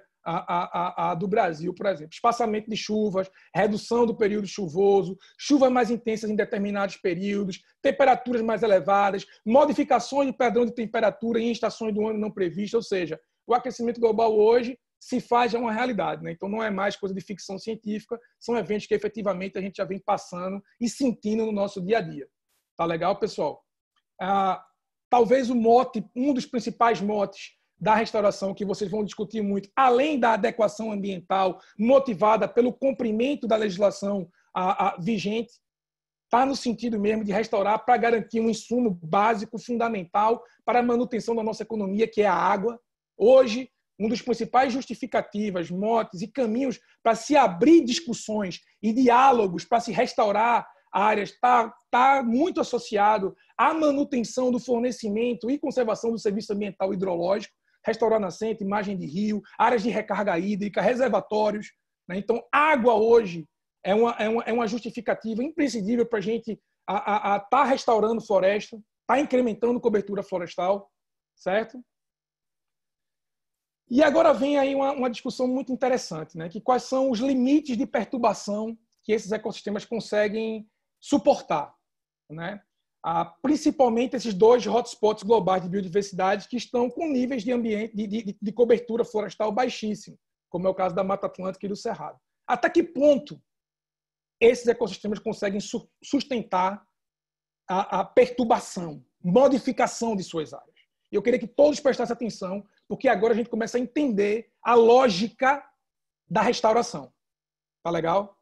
do Brasil, por exemplo. Espaçamento de chuvas, redução do período chuvoso, chuvas mais intensas em determinados períodos, temperaturas mais elevadas, modificações de padrão de temperatura em estações do ano não previstas, ou seja, o aquecimento global hoje se faz já uma realidade, né? Então não é mais coisa de ficção científica, são eventos que efetivamente a gente já vem passando e sentindo no nosso dia a dia. Tá legal, pessoal? Talvez um dos principais motes da restauração que vocês vão discutir muito, além da adequação ambiental motivada pelo cumprimento da legislação vigente, está no sentido mesmo de restaurar para garantir um insumo básico, fundamental para a manutenção da nossa economia, que é a água. Hoje, um dos principais justificativas, motes e caminhos para se abrir discussões e diálogos para se restaurar áreas está muito associado à manutenção do fornecimento e conservação do serviço ambiental hidrológico, restaurar nascente, margem de rio, áreas de recarga hídrica, reservatórios, né? Então, água hoje é uma justificativa imprescindível para a gente estar restaurando floresta, estar incrementando cobertura florestal, certo? E agora vem aí uma discussão muito interessante, né? Que quais são os limites de perturbação que esses ecossistemas conseguem suportar, né? Principalmente esses dois hotspots globais de biodiversidade que estão com níveis de cobertura florestal baixíssimo, como é o caso da Mata Atlântica e do Cerrado. Até que ponto esses ecossistemas conseguem sustentar a perturbação, modificação de suas áreas? E eu queria que todos prestassem atenção, porque agora a gente começa a entender a lógica da restauração. Tá legal?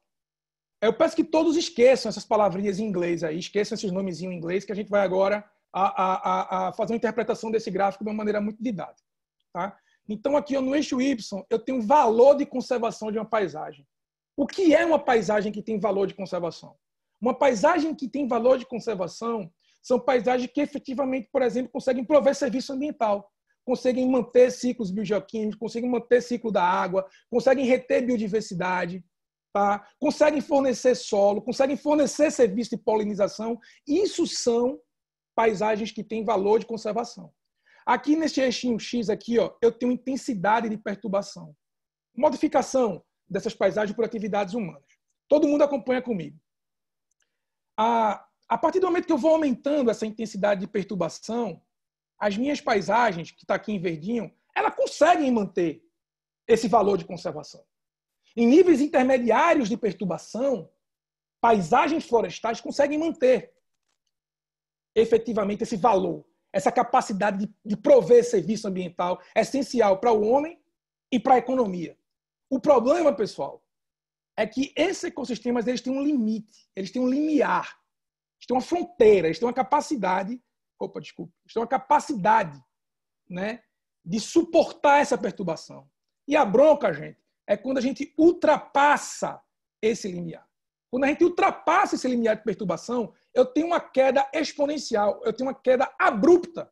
Eu peço que todos esqueçam essas palavrinhas em inglês aí, esqueçam esses nomezinhos em inglês, que a gente vai agora a fazer uma interpretação desse gráfico de uma maneira muito didática. Tá? Então, aqui no eixo Y, eu tenho valor de conservação de uma paisagem. O que é uma paisagem que tem valor de conservação? Uma paisagem que tem valor de conservação são paisagens que efetivamente, por exemplo, conseguem prover serviço ambiental, conseguem manter ciclos biogeoquímicos, conseguem manter ciclo da água, conseguem reter biodiversidade, tá? Conseguem fornecer solo, conseguem fornecer serviço de polinização. Isso são paisagens que têm valor de conservação. Aqui neste eixinho X aqui, ó, eu tenho intensidade de perturbação. Modificação dessas paisagens por atividades humanas. Todo mundo acompanha comigo. A partir do momento que eu vou aumentando essa intensidade de perturbação, as minhas paisagens, que está aqui em verdinho, elas conseguem manter esse valor de conservação. Em níveis intermediários de perturbação, paisagens florestais conseguem manter efetivamente esse valor, essa capacidade de prover serviço ambiental essencial para o homem e para a economia. O problema, pessoal, é que esses ecossistemas eles têm um limite, eles têm um limiar, eles têm uma fronteira, eles têm uma capacidade, eles têm uma capacidade, né, de suportar essa perturbação. E a bronca, gente, é quando a gente ultrapassa esse limiar. Quando a gente ultrapassa esse limiar de perturbação, eu tenho uma queda exponencial, eu tenho uma queda abrupta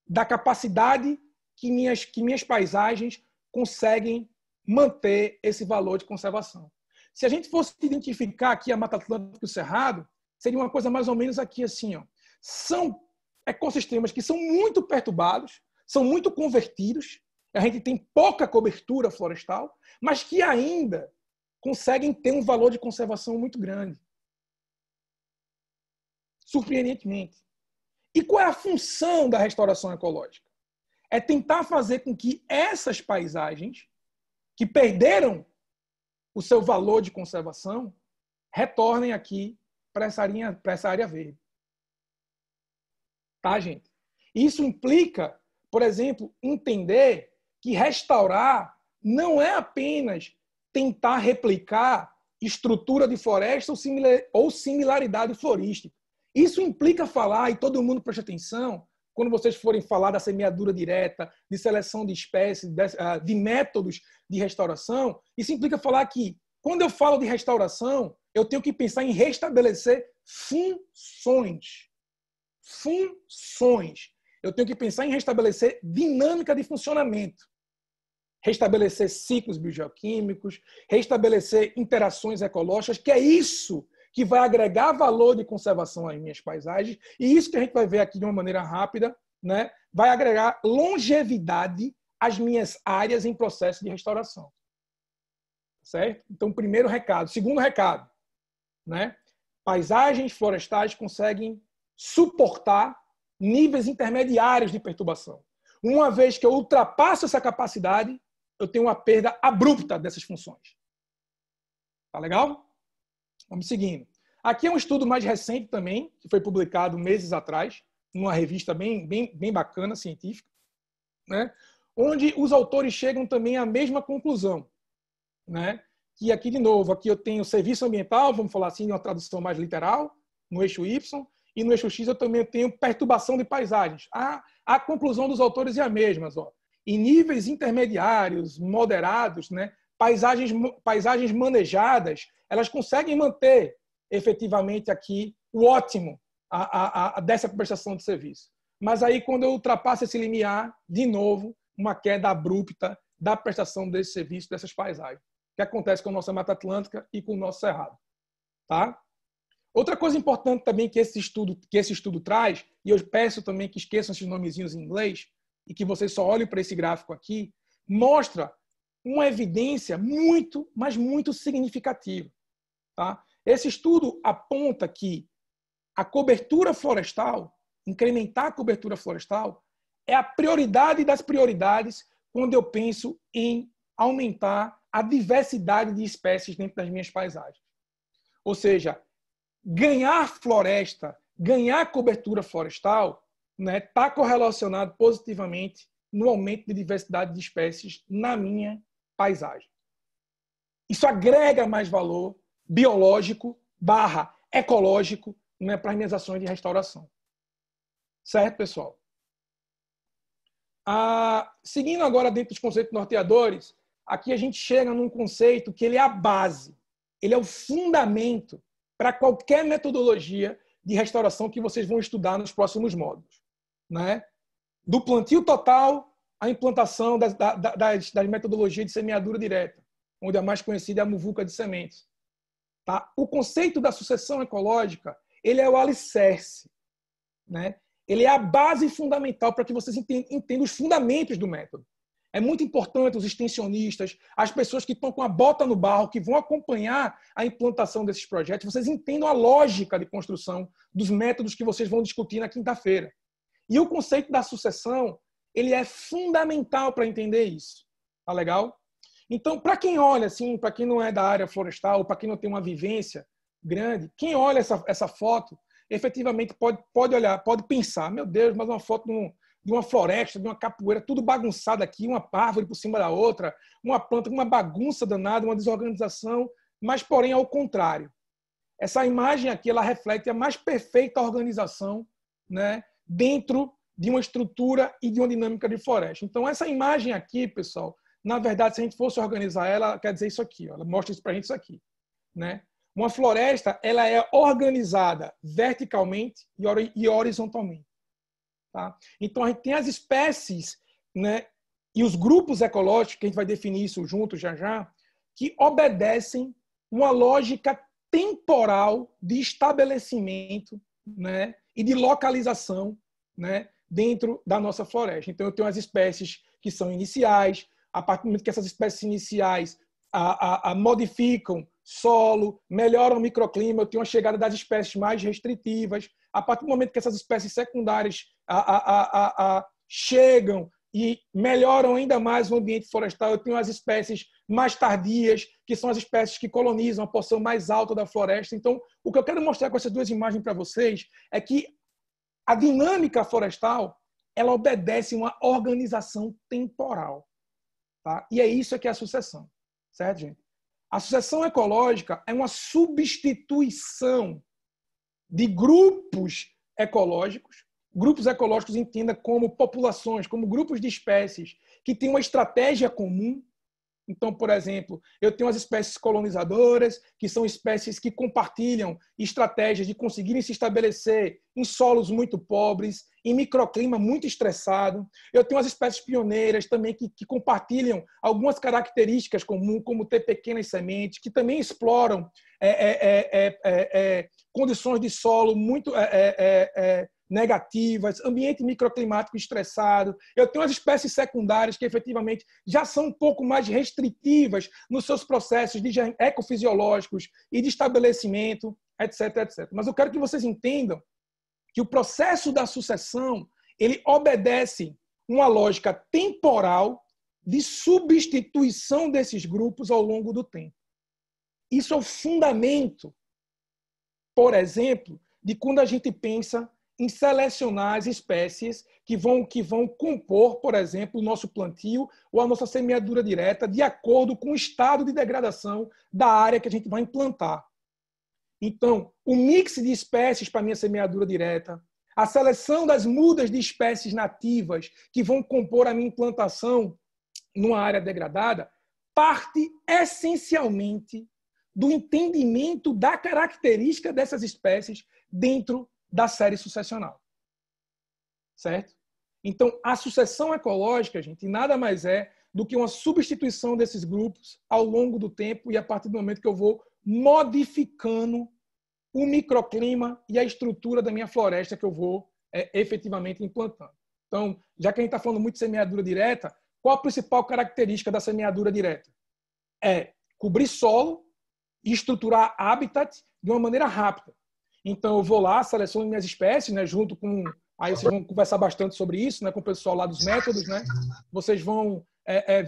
da capacidade que minhas paisagens conseguem manter esse valor de conservação. Se a gente fosse identificar aqui a Mata Atlântica e o Cerrado, seria uma coisa mais ou menos aqui assim, ó. São ecossistemas que são muito perturbados, são muito convertidos, a gente tem pouca cobertura florestal, mas que ainda conseguem ter um valor de conservação muito grande. Surpreendentemente. E qual é a função da restauração ecológica? É tentar fazer com que essas paisagens, que perderam o seu valor de conservação, retornem aqui para essa área verde. Tá, gente? Isso implica, por exemplo, entender que restaurar não é apenas tentar replicar estrutura de floresta ou similaridade florística. Isso implica falar, e todo mundo preste atenção, quando vocês forem falar da semeadura direta, de seleção de espécies, de métodos de restauração, isso implica falar que, quando eu falo de restauração, eu tenho que pensar em restabelecer funções. Funções. Eu tenho que pensar em restabelecer dinâmica de funcionamento. Restabelecer ciclos biogeoquímicos, restabelecer interações ecológicas, que é isso que vai agregar valor de conservação às minhas paisagens, e isso que a gente vai ver aqui de uma maneira rápida, né, vai agregar longevidade às minhas áreas em processo de restauração. Certo? Então, primeiro recado. Segundo recado, né, paisagens florestais conseguem suportar níveis intermediários de perturbação. Uma vez que eu ultrapasso essa capacidade, eu tenho uma perda abrupta dessas funções. Tá legal? Vamos seguindo. Aqui é um estudo mais recente também, que foi publicado meses atrás, numa revista bem bacana, científica, né? Onde os autores chegam também à mesma conclusão. Né? Que aqui, de novo, aqui eu tenho serviço ambiental, vamos falar assim, uma tradução mais literal, no eixo Y, e no eixo X eu também tenho perturbação de paisagens. A conclusão dos autores é a mesma. Ó. Em níveis intermediários, moderados, né, paisagens manejadas, elas conseguem manter efetivamente aqui o ótimo dessa prestação de serviço. Mas aí, quando eu ultrapasso esse limiar, de novo, uma queda abrupta da prestação desse serviço, dessas paisagens, que acontece com a nossa Mata Atlântica e com o nosso Cerrado. Tá? Outra coisa importante também que esse estudo traz, e eu peço também que esqueçam esses nomezinhos em inglês, e que vocês só olhem para esse gráfico aqui, mostra uma evidência muito, mas muito significativa. Tá? Esse estudo aponta que a cobertura florestal, incrementar a cobertura florestal, é a prioridade das prioridades quando eu penso em aumentar a diversidade de espécies dentro das minhas paisagens. Ou seja, ganhar floresta, ganhar cobertura florestal, né, está correlacionado positivamente no aumento de diversidade de espécies na minha paisagem. Isso agrega mais valor biológico / ecológico, né, para as minhas ações de restauração. Certo, pessoal? Seguindo agora dentro dos conceitos norteadores, aqui a gente chega num conceito que ele é a base, ele é o fundamento para qualquer metodologia de restauração que vocês vão estudar nos próximos módulos. Né? Do plantio total à implantação das metodologias de semeadura direta, onde a mais conhecida é a muvuca de sementes. Tá? O conceito da sucessão ecológica, ele é o alicerce. Né? Ele é a base fundamental para que vocês entendam os fundamentos do método. É muito importante os extensionistas, as pessoas que estão com a bota no barro, que vão acompanhar a implantação desses projetos, vocês entendam a lógica de construção dos métodos que vocês vão discutir na quinta-feira. E o conceito da sucessão, ele é fundamental para entender isso. Tá legal? Então, para quem olha, assim, para quem não é da área florestal, para quem não tem uma vivência grande, quem olha essa foto, efetivamente pode olhar, pode pensar, meu Deus, mas uma foto de uma floresta, de uma capoeira, tudo bagunçado aqui, uma árvore por cima da outra, uma planta, uma bagunça danada, uma desorganização, mas, porém, ao contrário. Essa imagem aqui, ela reflete a mais perfeita organização, né, dentro de uma estrutura e de uma dinâmica de floresta. Então, essa imagem aqui, pessoal, na verdade, se a gente fosse organizar ela, quer dizer isso aqui, ó, ela mostra isso para a gente, isso aqui. Né? Uma floresta, ela é organizada verticalmente e horizontalmente. Tá? Então, a gente tem as espécies, né, e os grupos ecológicos, que a gente vai definir isso junto já, que obedecem uma lógica temporal de estabelecimento, né, e de localização, né, dentro da nossa floresta. Então, eu tenho as espécies que são iniciais. A partir do momento que essas espécies iniciais modificam solo, melhoram o microclima, eu tenho a chegada das espécies mais restritivas. A partir do momento que essas espécies secundárias chegam e melhoram ainda mais o ambiente florestal, eu tenho as espécies mais tardias, que são as espécies que colonizam a porção mais alta da floresta. Então, o que eu quero mostrar com essas duas imagens para vocês é que a dinâmica florestal, ela obedece uma organização temporal. Tá? E é isso que é a sucessão. Certo, gente? A sucessão ecológica é uma substituição de grupos ecológicos. Grupos ecológicos entenda como populações, como grupos de espécies que têm uma estratégia comum. Então, por exemplo, eu tenho as espécies colonizadoras, que são espécies que compartilham estratégias de conseguirem se estabelecer em solos muito pobres, em microclima muito estressado. Eu tenho as espécies pioneiras também que compartilham algumas características comuns, como ter pequenas sementes, que também exploram condições de solo muito negativas, ambiente microclimático estressado. Eu tenho as espécies secundárias que efetivamente já são um pouco mais restritivas nos seus processos ecofisiológicos e de estabelecimento, etc, etc. Mas eu quero que vocês entendam que o processo da sucessão, ele obedece uma lógica temporal de substituição desses grupos ao longo do tempo. Isso é o fundamento, por exemplo, de quando a gente pensa em selecionar as espécies que vão compor, por exemplo, o nosso plantio ou a nossa semeadura direta de acordo com o estado de degradação da área que a gente vai implantar. Então, o mix de espécies para minha semeadura direta, a seleção das mudas de espécies nativas que vão compor a minha implantação numa área degradada, parte essencialmente do entendimento da característica dessas espécies dentro da série sucessional. Certo? Então, a sucessão ecológica, gente, nada mais é do que uma substituição desses grupos ao longo do tempo e a partir do momento que eu vou modificando o microclima e a estrutura da minha floresta que eu vou efetivamente implantando. Então, já que a gente está falando muito de semeadura direta, qual a principal característica da semeadura direta? É cobrir solo e estruturar habitat de uma maneira rápida. Então, eu vou lá, seleciono minhas espécies, né, junto com... Aí vocês vão conversar bastante sobre isso, né, com o pessoal lá dos métodos. Né? Vocês vão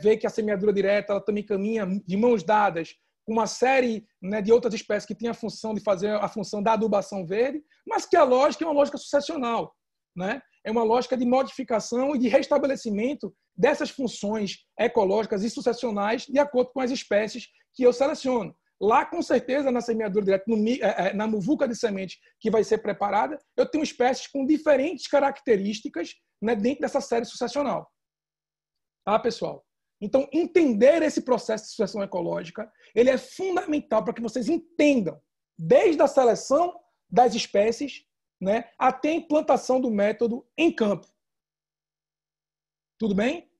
ver que a semeadura direta ela também caminha de mãos dadas com uma série, né, de outras espécies que têm a função de fazer a função da adubação verde, mas que a lógica é uma lógica sucessional. Né? É uma lógica de modificação e de restabelecimento dessas funções ecológicas e sucessionais de acordo com as espécies que eu seleciono. Lá, com certeza, na semeadura direta, na muvuca de semente que vai ser preparada, eu tenho espécies com diferentes características, né, dentro dessa série sucessional. Tá, pessoal? Então, entender esse processo de sucessão ecológica, ele é fundamental para que vocês entendam, desde a seleção das espécies, né, até a implantação do método em campo. Tudo bem?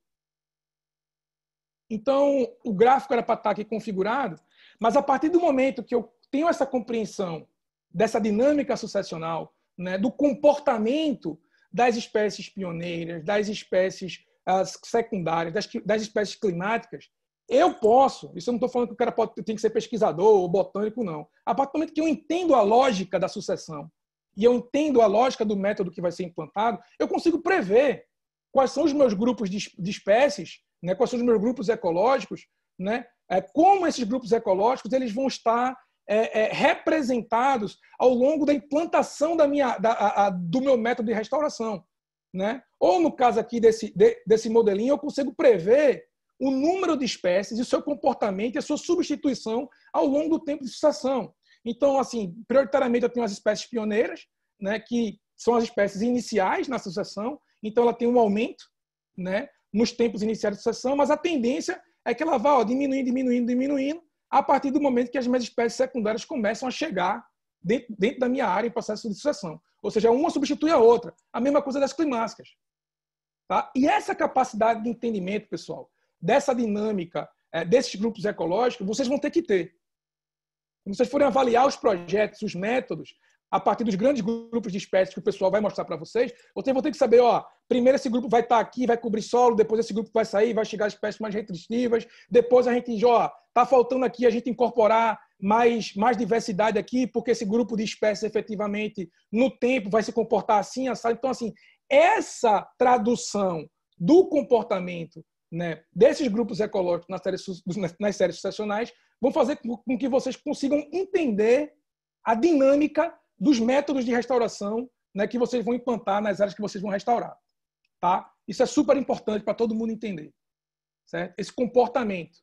Então, o gráfico era para estar aqui configurado, mas a partir do momento que eu tenho essa compreensão dessa dinâmica sucessional, né, do comportamento das espécies pioneiras, das espécies secundárias, das espécies climáticas, eu posso, isso eu não estou falando que o cara tem que ser pesquisador ou botânico, não. A partir do momento que eu entendo a lógica da sucessão e eu entendo a lógica do método que vai ser implantado, eu consigo prever quais são os meus grupos de espécies, né, quais são os meus grupos ecológicos, né, como esses grupos ecológicos eles vão estar representados ao longo da implantação do meu método de restauração. Né? Ou, no caso aqui desse modelinho, eu consigo prever o número de espécies e o seu comportamento e a sua substituição ao longo do tempo de sucessão. Então, assim, prioritariamente eu tenho as espécies pioneiras, né, que são as espécies iniciais na sucessão, então ela tem um aumento, né, nos tempos iniciais de sucessão, mas a tendência é que ela vá diminuindo, a partir do momento que as minhas espécies secundárias começam a chegar dentro da minha área em processo de sucessão. Ou seja, uma substitui a outra. A mesma coisa das climáticas. Tá? E essa capacidade de entendimento, pessoal, dessa dinâmica, desses grupos ecológicos, vocês vão ter que ter. Quando vocês forem avaliar os projetos, os métodos, a partir dos grandes grupos de espécies que o pessoal vai mostrar para vocês, vocês vão ter que saber, primeiro esse grupo vai estar aqui, vai cobrir solo, depois esse grupo vai sair, vai chegar às espécies mais restritivas, depois a gente, está faltando aqui a gente incorporar mais diversidade aqui, porque esse grupo de espécies efetivamente no tempo vai se comportar assim, assado. Então, assim, essa tradução do comportamento, né, desses grupos ecológicos nas séries sucessionais vão fazer com que vocês consigam entender a dinâmica dos métodos de restauração, né, que vocês vão implantar nas áreas que vocês vão restaurar. Tá? Isso é super importante para todo mundo entender. Certo? Esse comportamento.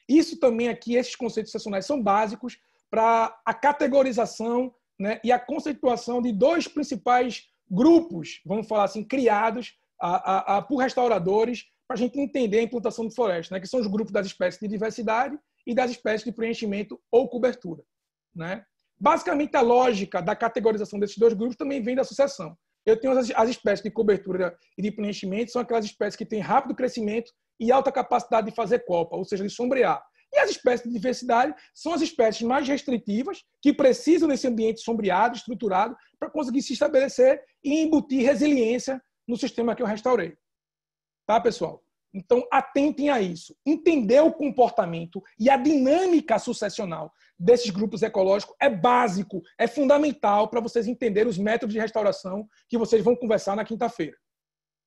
Isso também aqui, esses conceitos sucessionais são básicos para a categorização, né, e a conceituação de dois principais grupos, vamos falar assim, criados por restauradores para a gente entender a implantação de floresta, né, que são os grupos das espécies de diversidade e das espécies de preenchimento ou cobertura. Né? Basicamente, a lógica da categorização desses dois grupos também vem da sucessão. Eu tenho as espécies de cobertura e de preenchimento, são aquelas espécies que têm rápido crescimento e alta capacidade de fazer copa, ou seja, de sombrear. E as espécies de diversidade são as espécies mais restritivas, que precisam desse ambiente sombreado, estruturado, para conseguir se estabelecer e embutir resiliência no sistema que eu restaurei. Tá, pessoal? Então, atentem a isso. Entender o comportamento e a dinâmica sucessional desses grupos ecológicos é básico, é fundamental para vocês entenderem os métodos de restauração que vocês vão conversar na quinta-feira.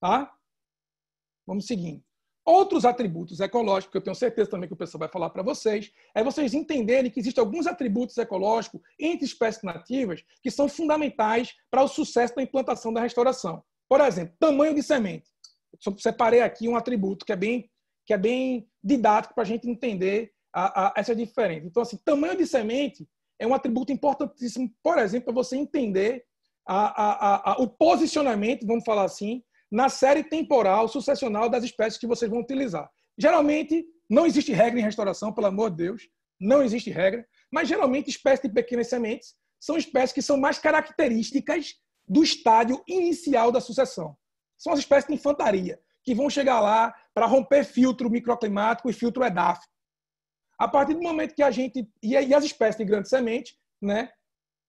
Tá? Vamos seguindo. Outros atributos ecológicos, que eu tenho certeza também que o pessoal vai falar para vocês, é vocês entenderem que existem alguns atributos ecológicos entre espécies nativas que são fundamentais para o sucesso da implantação da restauração. Por exemplo, tamanho de semente. Eu separei aqui um atributo que é bem didático para a gente entender essa diferença. Então, assim, tamanho de semente é um atributo importantíssimo, por exemplo, para você entender o posicionamento, vamos falar assim, na série temporal sucessional das espécies que vocês vão utilizar. Geralmente, não existe regra em restauração, pelo amor de Deus, não existe regra, mas geralmente espécies de pequenas sementes são espécies que são mais características do estádio inicial da sucessão. São as espécies de infantaria, que vão chegar lá para romper filtro microclimático e filtro edáfico. A partir do momento que a gente... E as espécies de grande semente, né,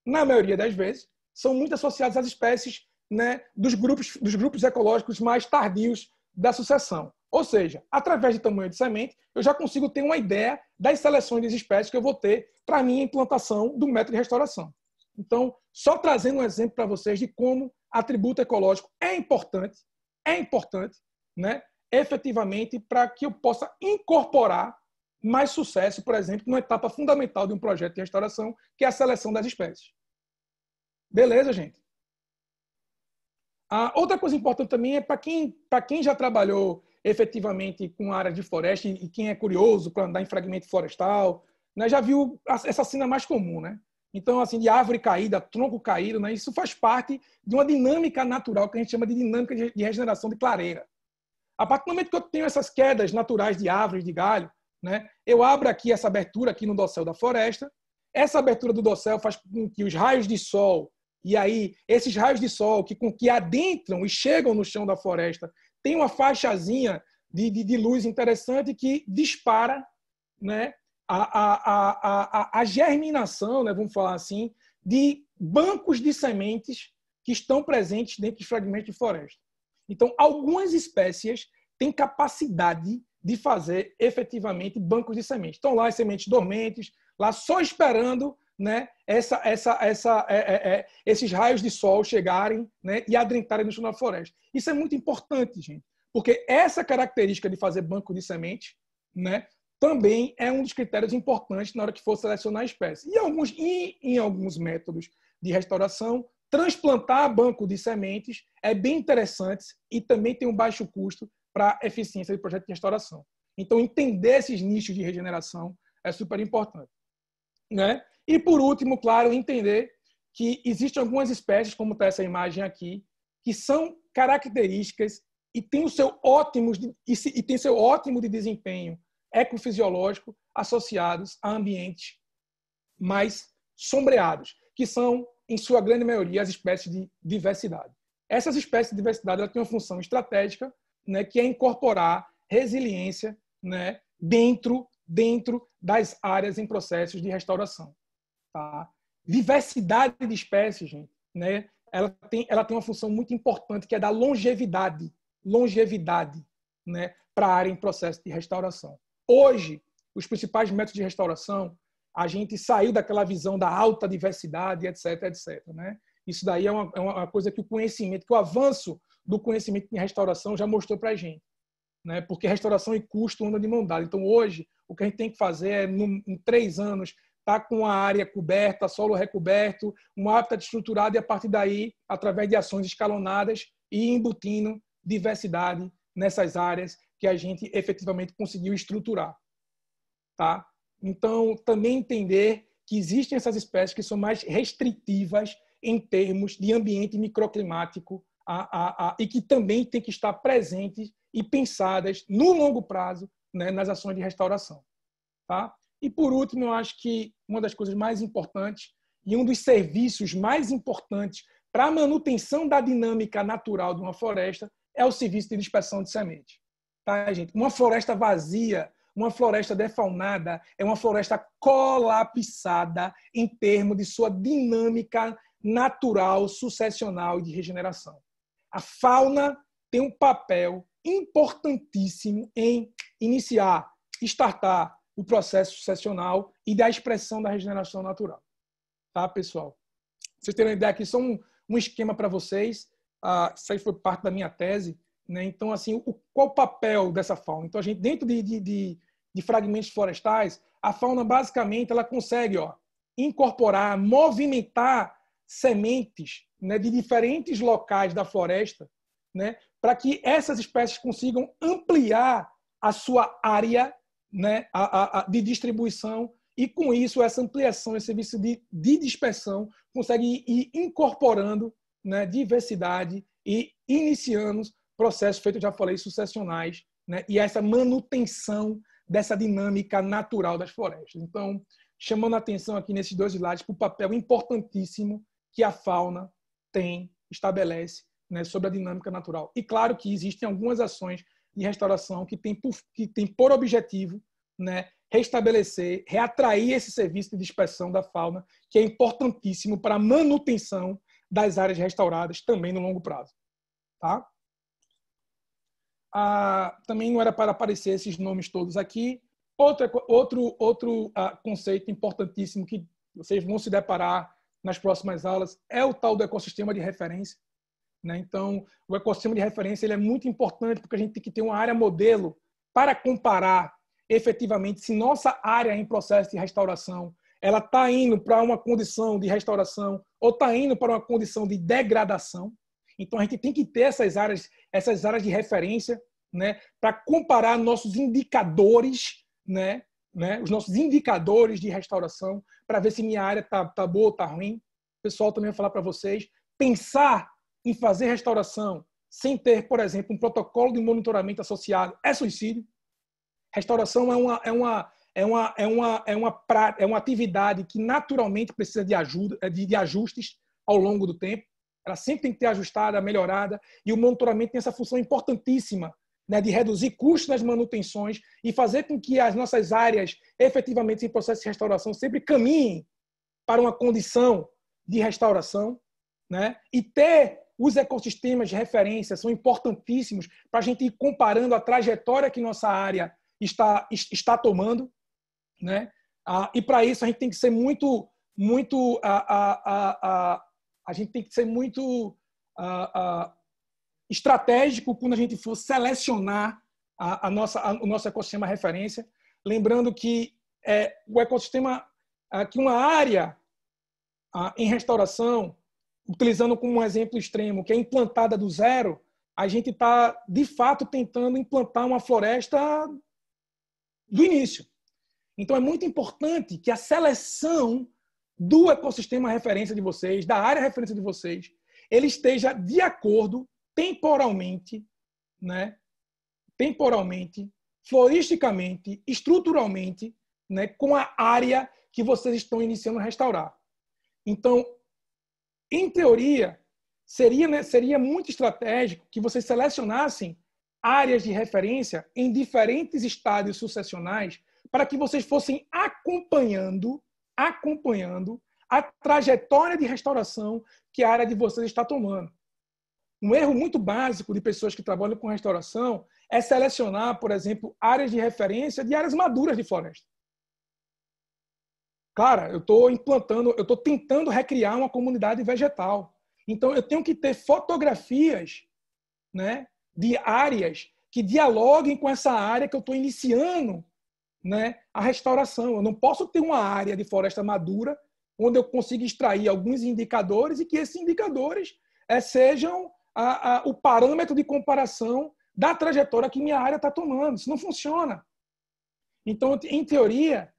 na maioria das vezes, são muito associadas às espécies, né, dos grupos ecológicos mais tardios da sucessão. Ou seja, através de tamanho de semente, eu já consigo ter uma ideia das seleções das espécies que eu vou ter para a minha implantação do método de restauração. Então, só trazendo um exemplo para vocês de como atributo ecológico é importante, né, efetivamente, para que eu possa incorporar mais sucesso, por exemplo, numa etapa fundamental de um projeto de restauração, que é a seleção das espécies. Beleza, gente? Outra coisa importante também é para quem já trabalhou efetivamente com área de floresta e quem é curioso para andar em fragmento florestal, né, já viu essa cena mais comum, né? Então, assim, de árvore caída, tronco caído, né, isso faz parte de uma dinâmica natural que a gente chama de dinâmica de regeneração de clareira. A partir do momento que eu tenho essas quedas naturais de árvores, de galho, né, eu abro aqui essa abertura aqui no dossel da floresta. Essa abertura do dossel faz com que os raios de sol, e aí esses raios de sol que adentram e chegam no chão da floresta, tem uma faixazinha de luz interessante que dispara, né, a germinação, né, vamos falar assim, de bancos de sementes que estão presentes dentro de fragmentos de floresta. Então, algumas espécies têm capacidade de fazer efetivamente bancos de sementes. Estão lá as sementes dormentes, lá só esperando, né, esses raios de sol chegarem, né, e adentrarem no chão da floresta. Isso é muito importante, gente, porque essa característica de fazer banco de sementes, né, também é um dos critérios importantes na hora que for selecionar a espécie. E em alguns métodos de restauração, transplantar banco de sementes é bem interessante e também tem um baixo custo para a eficiência do projeto de restauração. Então, entender esses nichos de regeneração é super importante. Né? E, por último, claro, entender que existem algumas espécies, como está essa imagem aqui, que são características e têm o seu ótimo de desempenho ecofisiológico associados a ambientes mais sombreados, que são, em sua grande maioria, as espécies de diversidade. Essas espécies de diversidade elas têm uma função estratégica, né, que é incorporar resiliência, né, dentro dentro das áreas em processos de restauração. Tá? Diversidade de espécies, gente, né? Ela tem uma função muito importante, que é da longevidade, né? Para a área em processo de restauração. Hoje, os principais métodos de restauração, a gente saiu daquela visão da alta diversidade, etc., etc., né? Isso daí é uma coisa que o conhecimento, que o avanço do conhecimento em restauração já mostrou para a gente, né? Porque restauração e custo andam de mão dada. Então, hoje, o que a gente tem que fazer é, em 3 anos, estar com a área coberta, solo recoberto, um hábitat estruturado, e a partir daí, através de ações escalonadas, e embutindo diversidade nessas áreas que a gente efetivamente conseguiu estruturar. Tá? Então, também entender que existem essas espécies que são mais restritivas em termos de ambiente microclimático e que também tem que estar presentes e pensadas no longo prazo, né, nas ações de restauração. Tá? E, por último, eu acho que uma das coisas mais importantes e um dos serviços mais importantes para a manutenção da dinâmica natural de uma floresta é o serviço de dispersão de semente. Tá, gente? Uma floresta vazia, uma floresta defaunada, é uma floresta colapsada em termos de sua dinâmica natural, sucessional e de regeneração. A fauna tem um papel importantíssimo em iniciar, startar o processo sucessional e da expressão da regeneração natural. Tá, pessoal? Vocês terem uma ideia aqui, só um esquema para vocês. Isso aí foi parte da minha tese, né? Então, assim, qual o papel dessa fauna? Então, a gente, dentro de fragmentos florestais, a fauna, basicamente, ela consegue incorporar, movimentar sementes, né, de diferentes locais da floresta, né, para que essas espécies consigam ampliar a sua área, né, de distribuição, e com isso essa ampliação, esse serviço de dispersão consegue ir incorporando, né, diversidade e iniciando processos feitos, já falei, sucessionais, né, e essa manutenção dessa dinâmica natural das florestas. Então, chamando a atenção aqui nesses 2 slides para o papel importantíssimo que a fauna estabelece, né, sobre a dinâmica natural. E claro que existem algumas ações de restauração que tem por objetivo, né, restabelecer, reatrair esse serviço de dispersão da fauna, que é importantíssimo para a manutenção das áreas restauradas também no longo prazo. Tá? Também não era para aparecer esses nomes todos aqui. Outro conceito importantíssimo que vocês vão se deparar nas próximas aulas é o tal do ecossistema de referência. Né? Então, o ecossistema de referência ele é muito importante porque a gente tem que ter uma área modelo para comparar efetivamente se nossa área em processo de restauração ela está indo para uma condição de restauração ou está indo para uma condição de degradação. Então, a gente tem que ter essas áreas de referência, né, para comparar nossos indicadores, né, os nossos indicadores de restauração, para ver se minha área está boa ou está ruim. O pessoal também vai falar para vocês. Pensar em fazer restauração sem ter, por exemplo, um protocolo de monitoramento associado é suicídio. Restauração é uma atividade que naturalmente precisa de ajuda, de ajustes ao longo do tempo. Ela sempre tem que ter ajustada, melhorada, e o monitoramento tem essa função importantíssima, né, de reduzir custos nas manutenções e fazer com que as nossas áreas efetivamente em processo de restauração sempre caminhem para uma condição de restauração, né, e ter os ecossistemas de referência são importantíssimos para a gente ir comparando a trajetória que nossa área está tomando, né? E para isso a gente tem que ser muito a gente tem que ser muito estratégico quando a gente for selecionar o nosso ecossistema referência, lembrando que o ecossistema, que uma área em restauração, utilizando como um exemplo extremo, que é implantada do zero, a gente está, de fato, tentando implantar uma floresta do início. Então, é muito importante que a seleção do ecossistema referência de vocês, da área referência de vocês, ele esteja de acordo temporalmente, né, floristicamente, estruturalmente, né, com a área que vocês estão iniciando a restaurar. Então, em teoria, seria muito estratégico que vocês selecionassem áreas de referência em diferentes estádios sucessionais para que vocês fossem acompanhando a trajetória de restauração que a área de vocês está tomando. Um erro muito básico de pessoas que trabalham com restauração é selecionar, por exemplo, áreas de referência de áreas maduras de floresta. Cara, eu estou tentando recriar uma comunidade vegetal. Então, eu tenho que ter fotografias, né, de áreas que dialoguem com essa área que eu estou iniciando, né, a restauração. Eu não posso ter uma área de floresta madura onde eu consiga extrair alguns indicadores e que esses indicadores sejam o parâmetro de comparação da trajetória que minha área está tomando. Isso não funciona. Então, em teoria,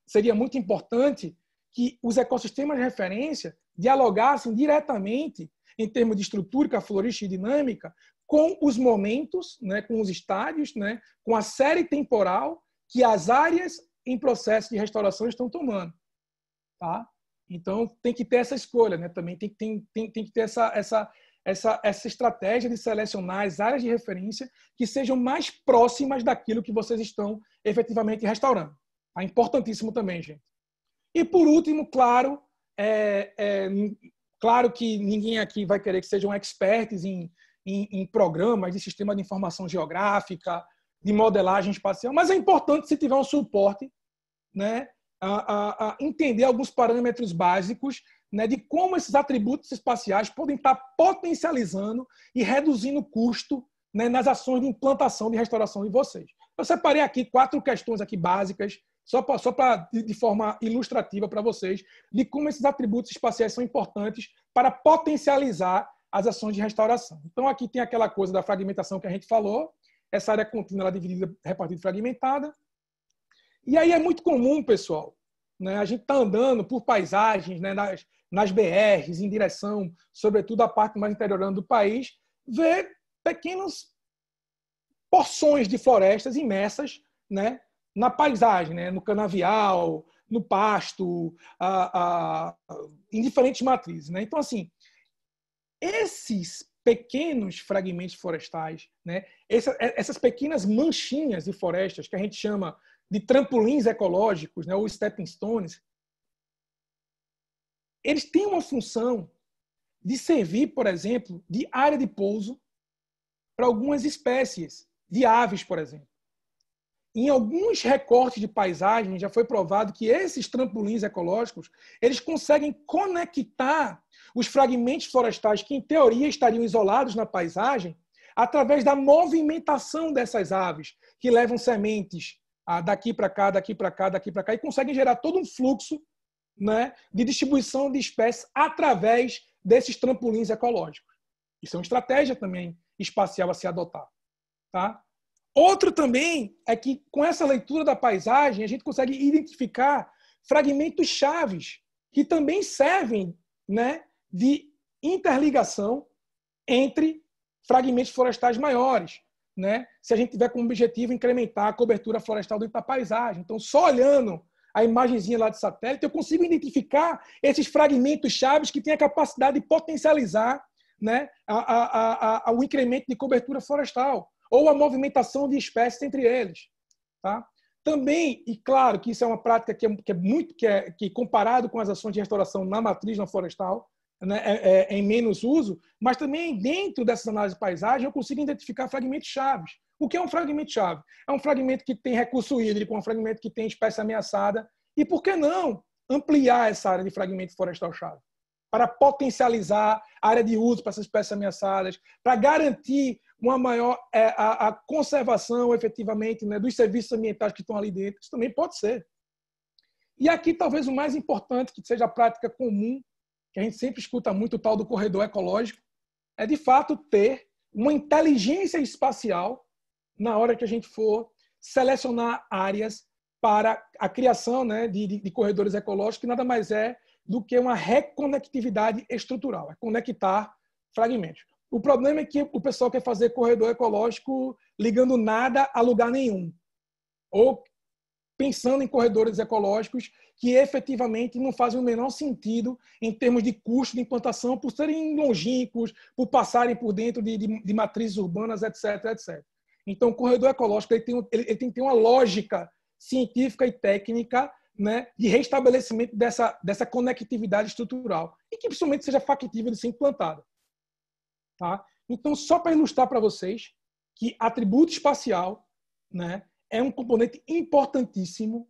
seria muito importante que os ecossistemas de referência dialogassem diretamente, em termos de estrutura, florística e dinâmica, com os momentos, né, com os estádios, né, com a série temporal que as áreas em processo de restauração estão tomando. Tá? Então, tem que ter essa escolha, né? Também tem que ter essa estratégia de selecionar as áreas de referência que sejam mais próximas daquilo que vocês estão efetivamente restaurando. É importantíssimo também, gente. E, por último, claro, claro que ninguém aqui vai querer que sejam experts em programas de sistema de informação geográfica, de modelagem espacial, mas é importante, se tiver um suporte, né, a entender alguns parâmetros básicos, né, de como esses atributos espaciais podem estar potencializando e reduzindo o custo, né, nas ações de implantação de restauração de vocês. Eu separei aqui 4 questões aqui básicas, só para de forma ilustrativa para vocês, de como esses atributos espaciais são importantes para potencializar as ações de restauração. Então, aqui tem aquela coisa da fragmentação que a gente falou, essa área contínua ela é dividida, repartida e fragmentada. E aí é muito comum, pessoal, né, a gente está andando por paisagens, né, nas BRs, em direção, sobretudo, à parte mais interiorana do país, ver pequenas porções de florestas imersas, né, na paisagem, né, no canavial, no pasto, em diferentes matrizes. Né? Então, assim, esses pequenos fragmentos florestais, né, essas pequenas manchinhas de florestas, que a gente chama de trampolins ecológicos, né, ou stepping stones, eles têm uma função de servir, por exemplo, de área de pouso para algumas espécies de aves, por exemplo. Em alguns recortes de paisagem já foi provado que esses trampolins ecológicos eles conseguem conectar os fragmentos florestais que, em teoria, estariam isolados na paisagem através da movimentação dessas aves, que levam sementes daqui para cá, daqui para cá, daqui para cá, e conseguem gerar todo um fluxo, né, de distribuição de espécies através desses trampolins ecológicos. Isso é uma estratégia também espacial a se adotar. Tá? Outro também é que, com essa leitura da paisagem, a gente consegue identificar fragmentos chaves que também servem, né, de interligação entre fragmentos florestais maiores, né? Se a gente tiver como objetivo incrementar a cobertura florestal dentro da paisagem. Então, só olhando a imagenzinha lá de satélite, eu consigo identificar esses fragmentos chaves que têm a capacidade de potencializar, né, o incremento de cobertura florestal ou a movimentação de espécies entre eles. Tá? Também, e claro que isso é uma prática que comparado com as ações de restauração na matriz não florestal, né, é em menos uso, mas também dentro dessas análises de paisagem eu consigo identificar fragmentos chaves. O que é um fragmento chave? É um fragmento que tem recurso hídrico, um fragmento que tem espécie ameaçada, e por que não ampliar essa área de fragmento florestal chave? Para potencializar a área de uso para essas espécies ameaçadas, para garantir uma maior a conservação, efetivamente, né, dos serviços ambientais que estão ali dentro. Isso também pode ser. E aqui, talvez, o mais importante, que seja a prática comum, que a gente sempre escuta muito, o tal do corredor ecológico, é, de fato, ter uma inteligência espacial na hora que a gente for selecionar áreas para a criação, né, de corredores ecológicos, que nada mais é do que uma reconectividade estrutural, é conectar fragmentos. O problema é que o pessoal quer fazer corredor ecológico ligando nada a lugar nenhum, ou pensando em corredores ecológicos que efetivamente não fazem o menor sentido em termos de custo de implantação, por serem longínquos, por passarem por dentro de matrizes urbanas, etc., etc. Então, o corredor ecológico ele tem que ter uma lógica científica e técnica, né, de restabelecimento dessa conectividade estrutural e que principalmente seja factível de ser implantada. Tá? Então, só para ilustrar para vocês que atributo espacial, né, é um componente importantíssimo,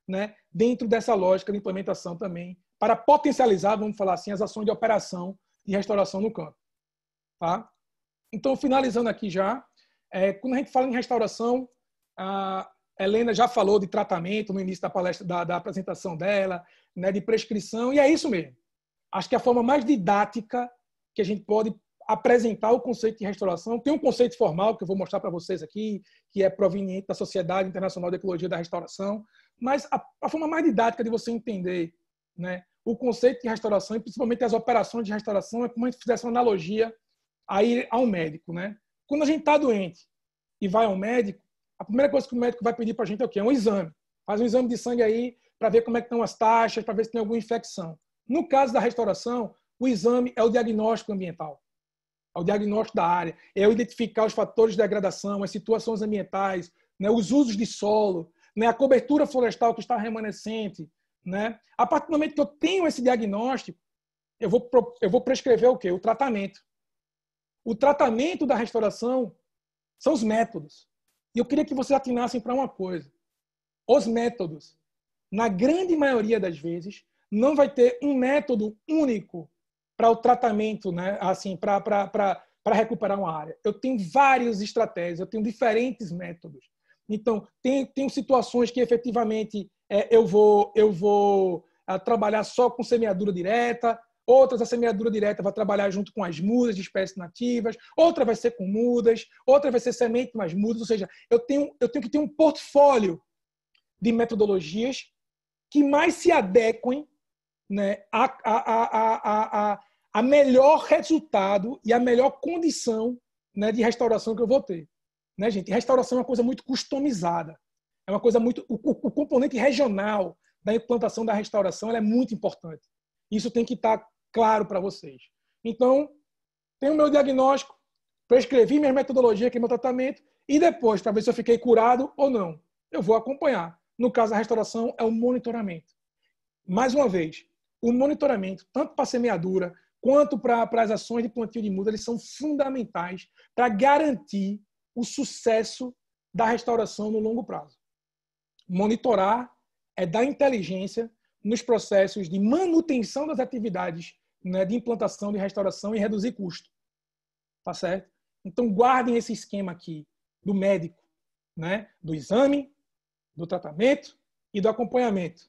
né, dentro dessa lógica de implementação também, para potencializar, vamos falar assim, as ações de operação e restauração no campo. Tá? Então, finalizando aqui já, quando a gente fala em restauração, a Helena já falou de tratamento no início da palestra, da apresentação dela, né, de prescrição, e é isso mesmo. Acho que a forma mais didática que a gente pode apresentar o conceito de restauração, tem um conceito formal que eu vou mostrar para vocês aqui, que é proveniente da Sociedade Internacional de Ecologia da Restauração, mas a forma mais didática de você entender, né, o conceito de restauração e principalmente as operações de restauração é como a gente fizesse uma analogia aí ao médico, né? Quando a gente está doente e vai ao médico, a primeira coisa que o médico vai pedir para a gente é o quê? É um exame. Faz um exame de sangue aí para ver como é que estão as taxas, para ver se tem alguma infecção. No caso da restauração, o exame é o diagnóstico ambiental, é o diagnóstico da área, é o identificar os fatores de degradação, as situações ambientais, né, os usos de solo, né, a cobertura florestal que está remanescente. Né? A partir do momento que eu tenho esse diagnóstico, eu vou prescrever o quê? O tratamento. O tratamento da restauração são os métodos. E eu queria que vocês atinassem para uma coisa. Os métodos, na grande maioria das vezes, não vai ter um método único para o tratamento, né? Assim, para recuperar uma área. Eu tenho várias estratégias, eu tenho diferentes métodos. Então, tem situações que efetivamente eu vou trabalhar só com semeadura direta, outras a semeadura direta vai trabalhar junto com as mudas de espécies nativas, outra vai ser com mudas, outra vai ser semente mais mudas, ou seja, eu tenho que ter um portfólio de metodologias que mais se adequem, né, a melhor resultado e a melhor condição, né, de restauração que eu vou ter. Né, gente? Restauração é uma coisa muito customizada. É uma coisa muito... O componente regional da implantação da restauração ela é muito importante. Isso tem que estar claro para vocês. Então, tenho o meu diagnóstico, prescrevi minha metodologia, que é meu tratamento, e depois, para ver se eu fiquei curado ou não, eu vou acompanhar. No caso da restauração, é o monitoramento. Mais uma vez, o monitoramento, tanto para a semeadura, quanto para as ações de plantio de muda, eles são fundamentais para garantir o sucesso da restauração no longo prazo. Monitorar é dar inteligência nos processos de manutenção das atividades, né, de implantação de restauração e reduzir custo. Tá certo? Então, guardem esse esquema aqui do médico, né, do exame, do tratamento e do acompanhamento.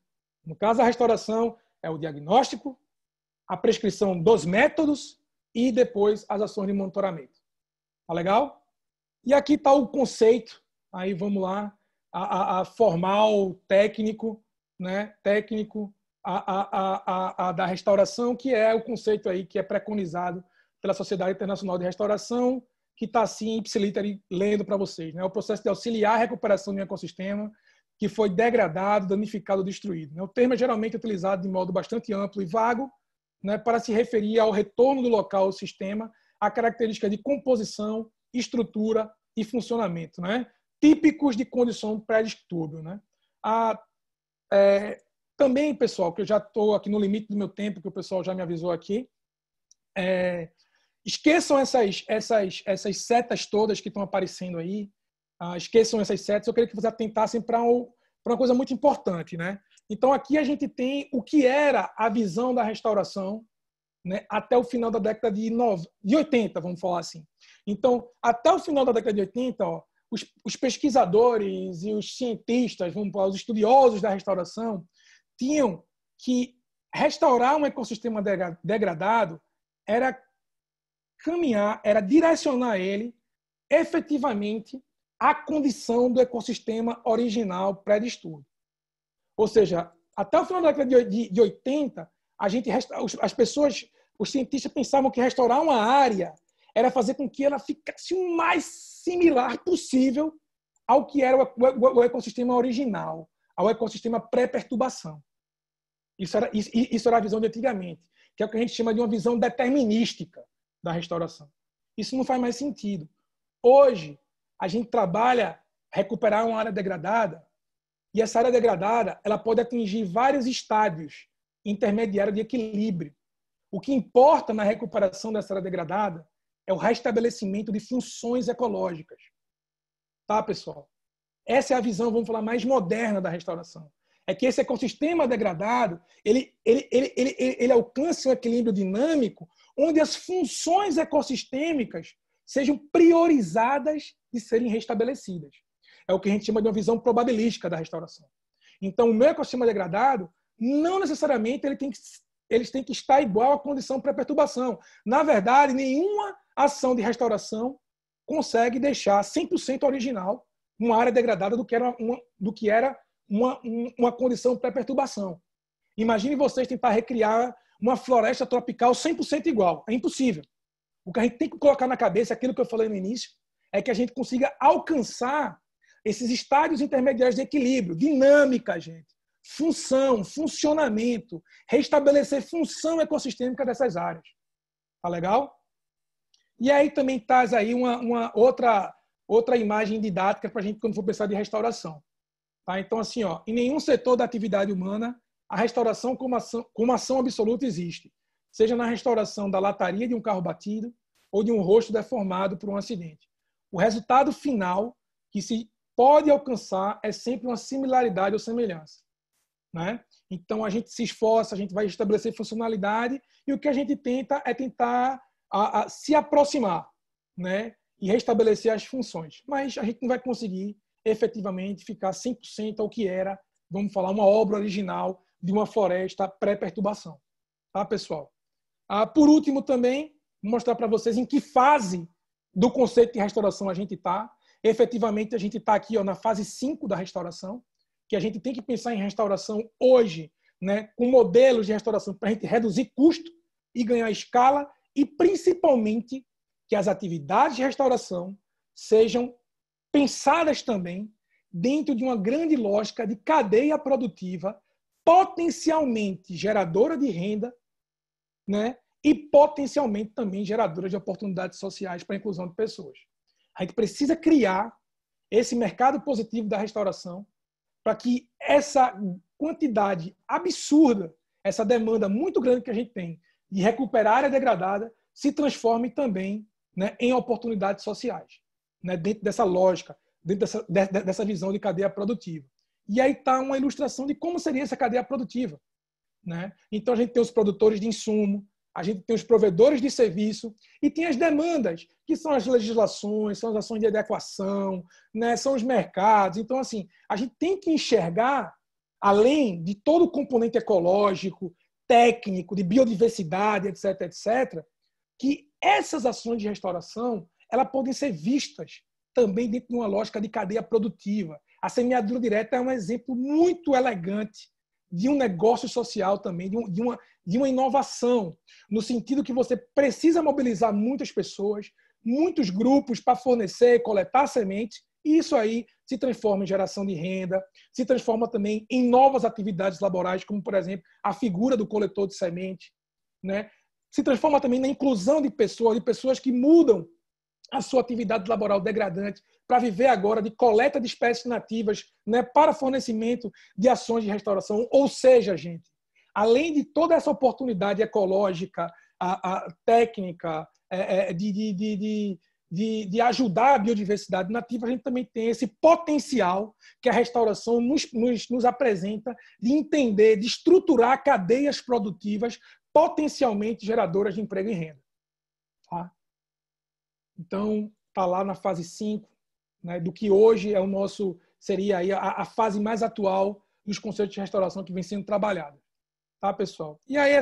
No caso da restauração, é o diagnóstico, a prescrição dos métodos e depois as ações de monitoramento. Tá legal? E aqui está o conceito, aí vamos lá, a formal, técnico, né? Técnico da restauração, que é o conceito aí que é preconizado pela Sociedade Internacional de Restauração, que está assim, ipsiliter, lendo para vocês. Né? O processo de auxiliar a recuperação de um ecossistema que foi degradado, danificado ou destruído. Né? O termo é geralmente utilizado de modo bastante amplo e vago, né, para se referir ao retorno do local ao sistema, a características de composição, estrutura e funcionamento, né? Típicos de condição pré-distúrbio. Né? Também, pessoal, que eu já estou aqui no limite do meu tempo, que o pessoal já me avisou aqui, esqueçam essas setas todas que estão aparecendo aí, esqueçam essas setas, eu queria que vocês atentassem para uma coisa muito importante. Né? Então, aqui a gente tem o que era a visão da restauração, né, até o final da década de 80, vamos falar assim. Então, até o final da década de 80, ó, os pesquisadores e os cientistas, vamos falar, os estudiosos da restauração, tinham que restaurar um ecossistema degradado era caminhar, era direcionar ele efetivamente à condição do ecossistema original pré-distúrbio. Ou seja, até o final da década de 80, as pessoas, os cientistas pensavam que restaurar uma área era fazer com que ela ficasse o mais similar possível ao que era o ecossistema original, ao ecossistema pré-perturbação. Isso era a visão de antigamente, que é o que a gente chama de uma visão determinística da restauração. Isso não faz mais sentido. Hoje, a gente trabalha recuperar uma área degradada, e essa área degradada ela pode atingir vários estádios intermediários de equilíbrio. O que importa na recuperação dessa área degradada é o restabelecimento de funções ecológicas. Tá, pessoal? Essa é a visão, vamos falar, mais moderna da restauração. É que esse ecossistema degradado, ele alcance um equilíbrio dinâmico onde as funções ecossistêmicas sejam priorizadas de serem restabelecidas. É o que a gente chama de uma visão probabilística da restauração. Então, o meu ecossistema degradado, não necessariamente eles têm que estar igual à condição pré-perturbação. Na verdade, nenhuma ação de restauração consegue deixar 100% original uma área degradada do que era uma condição pré-perturbação. Imagine vocês tentar recriar uma floresta tropical 100% igual. É impossível. O que a gente tem que colocar na cabeça, aquilo que eu falei no início, é que a gente consiga alcançar esses estádios intermediários de equilíbrio, dinâmica, gente, função, funcionamento, restabelecer função ecossistêmica dessas áreas. Tá legal? E aí também traz aí uma outra imagem didática para a gente quando for pensar de restauração. Tá? Então, assim, ó, em nenhum setor da atividade humana a restauração como ação absoluta existe, seja na restauração da lataria de um carro batido ou de um rosto deformado por um acidente. O resultado final que se pode alcançar é sempre uma similaridade ou semelhança. Né? Então, a gente se esforça, a gente vai estabelecer funcionalidade e o que a gente tenta é tentar se aproximar, né? E restabelecer as funções. Mas a gente não vai conseguir efetivamente ficar 100% ao que era, vamos falar, uma obra original de uma floresta pré-perturbação. Tá, pessoal? Por último, também, vou mostrar para vocês em que fase do conceito de restauração a gente está. Efetivamente, a gente está aqui, ó, na fase 5 da restauração, que a gente tem que pensar em restauração hoje, né, com modelos de restauração para a gente reduzir custo e ganhar escala e, principalmente, que as atividades de restauração sejam pensadas também dentro de uma grande lógica de cadeia produtiva potencialmente geradora de renda, né, e potencialmente também geradora de oportunidades sociais para a inclusão de pessoas. A gente precisa criar esse mercado positivo da restauração para que essa quantidade absurda, essa demanda muito grande que a gente tem de recuperar a área degradada, se transforme também, né, em oportunidades sociais, né, dentro dessa lógica, dentro dessa visão de cadeia produtiva. E aí está uma ilustração de como seria essa cadeia produtiva. Né? Então, a gente tem os produtores de insumo, a gente tem os provedores de serviço e tem as demandas, que são as legislações, são as ações de adequação, né? São os mercados. Então, assim, a gente tem que enxergar, além de todo o componente ecológico, técnico, de biodiversidade, etc., etc., que essas ações de restauração elas podem ser vistas também dentro de uma lógica de cadeia produtiva. A semeadura direta é um exemplo muito elegante de um negócio social também, de uma inovação, no sentido que você precisa mobilizar muitas pessoas, muitos grupos para fornecer, coletar sementes, e isso aí se transforma em geração de renda, se transforma também em novas atividades laborais, como, por exemplo, a figura do coletor de semente, né? Se transforma também na inclusão de pessoas que mudam a sua atividade laboral degradante para viver agora de coleta de espécies nativas, né, para fornecimento de ações de restauração. Ou seja, gente, além de toda essa oportunidade ecológica, técnica, de ajudar a biodiversidade nativa, a gente também tem esse potencial que a restauração nos apresenta de entender, de estruturar cadeias produtivas potencialmente geradoras de emprego e renda. Tá? Então, está lá na fase 5, né, do que hoje é seria aí a fase mais atual dos conceitos de restauração que vem sendo trabalhada. Tá, pessoal? E aí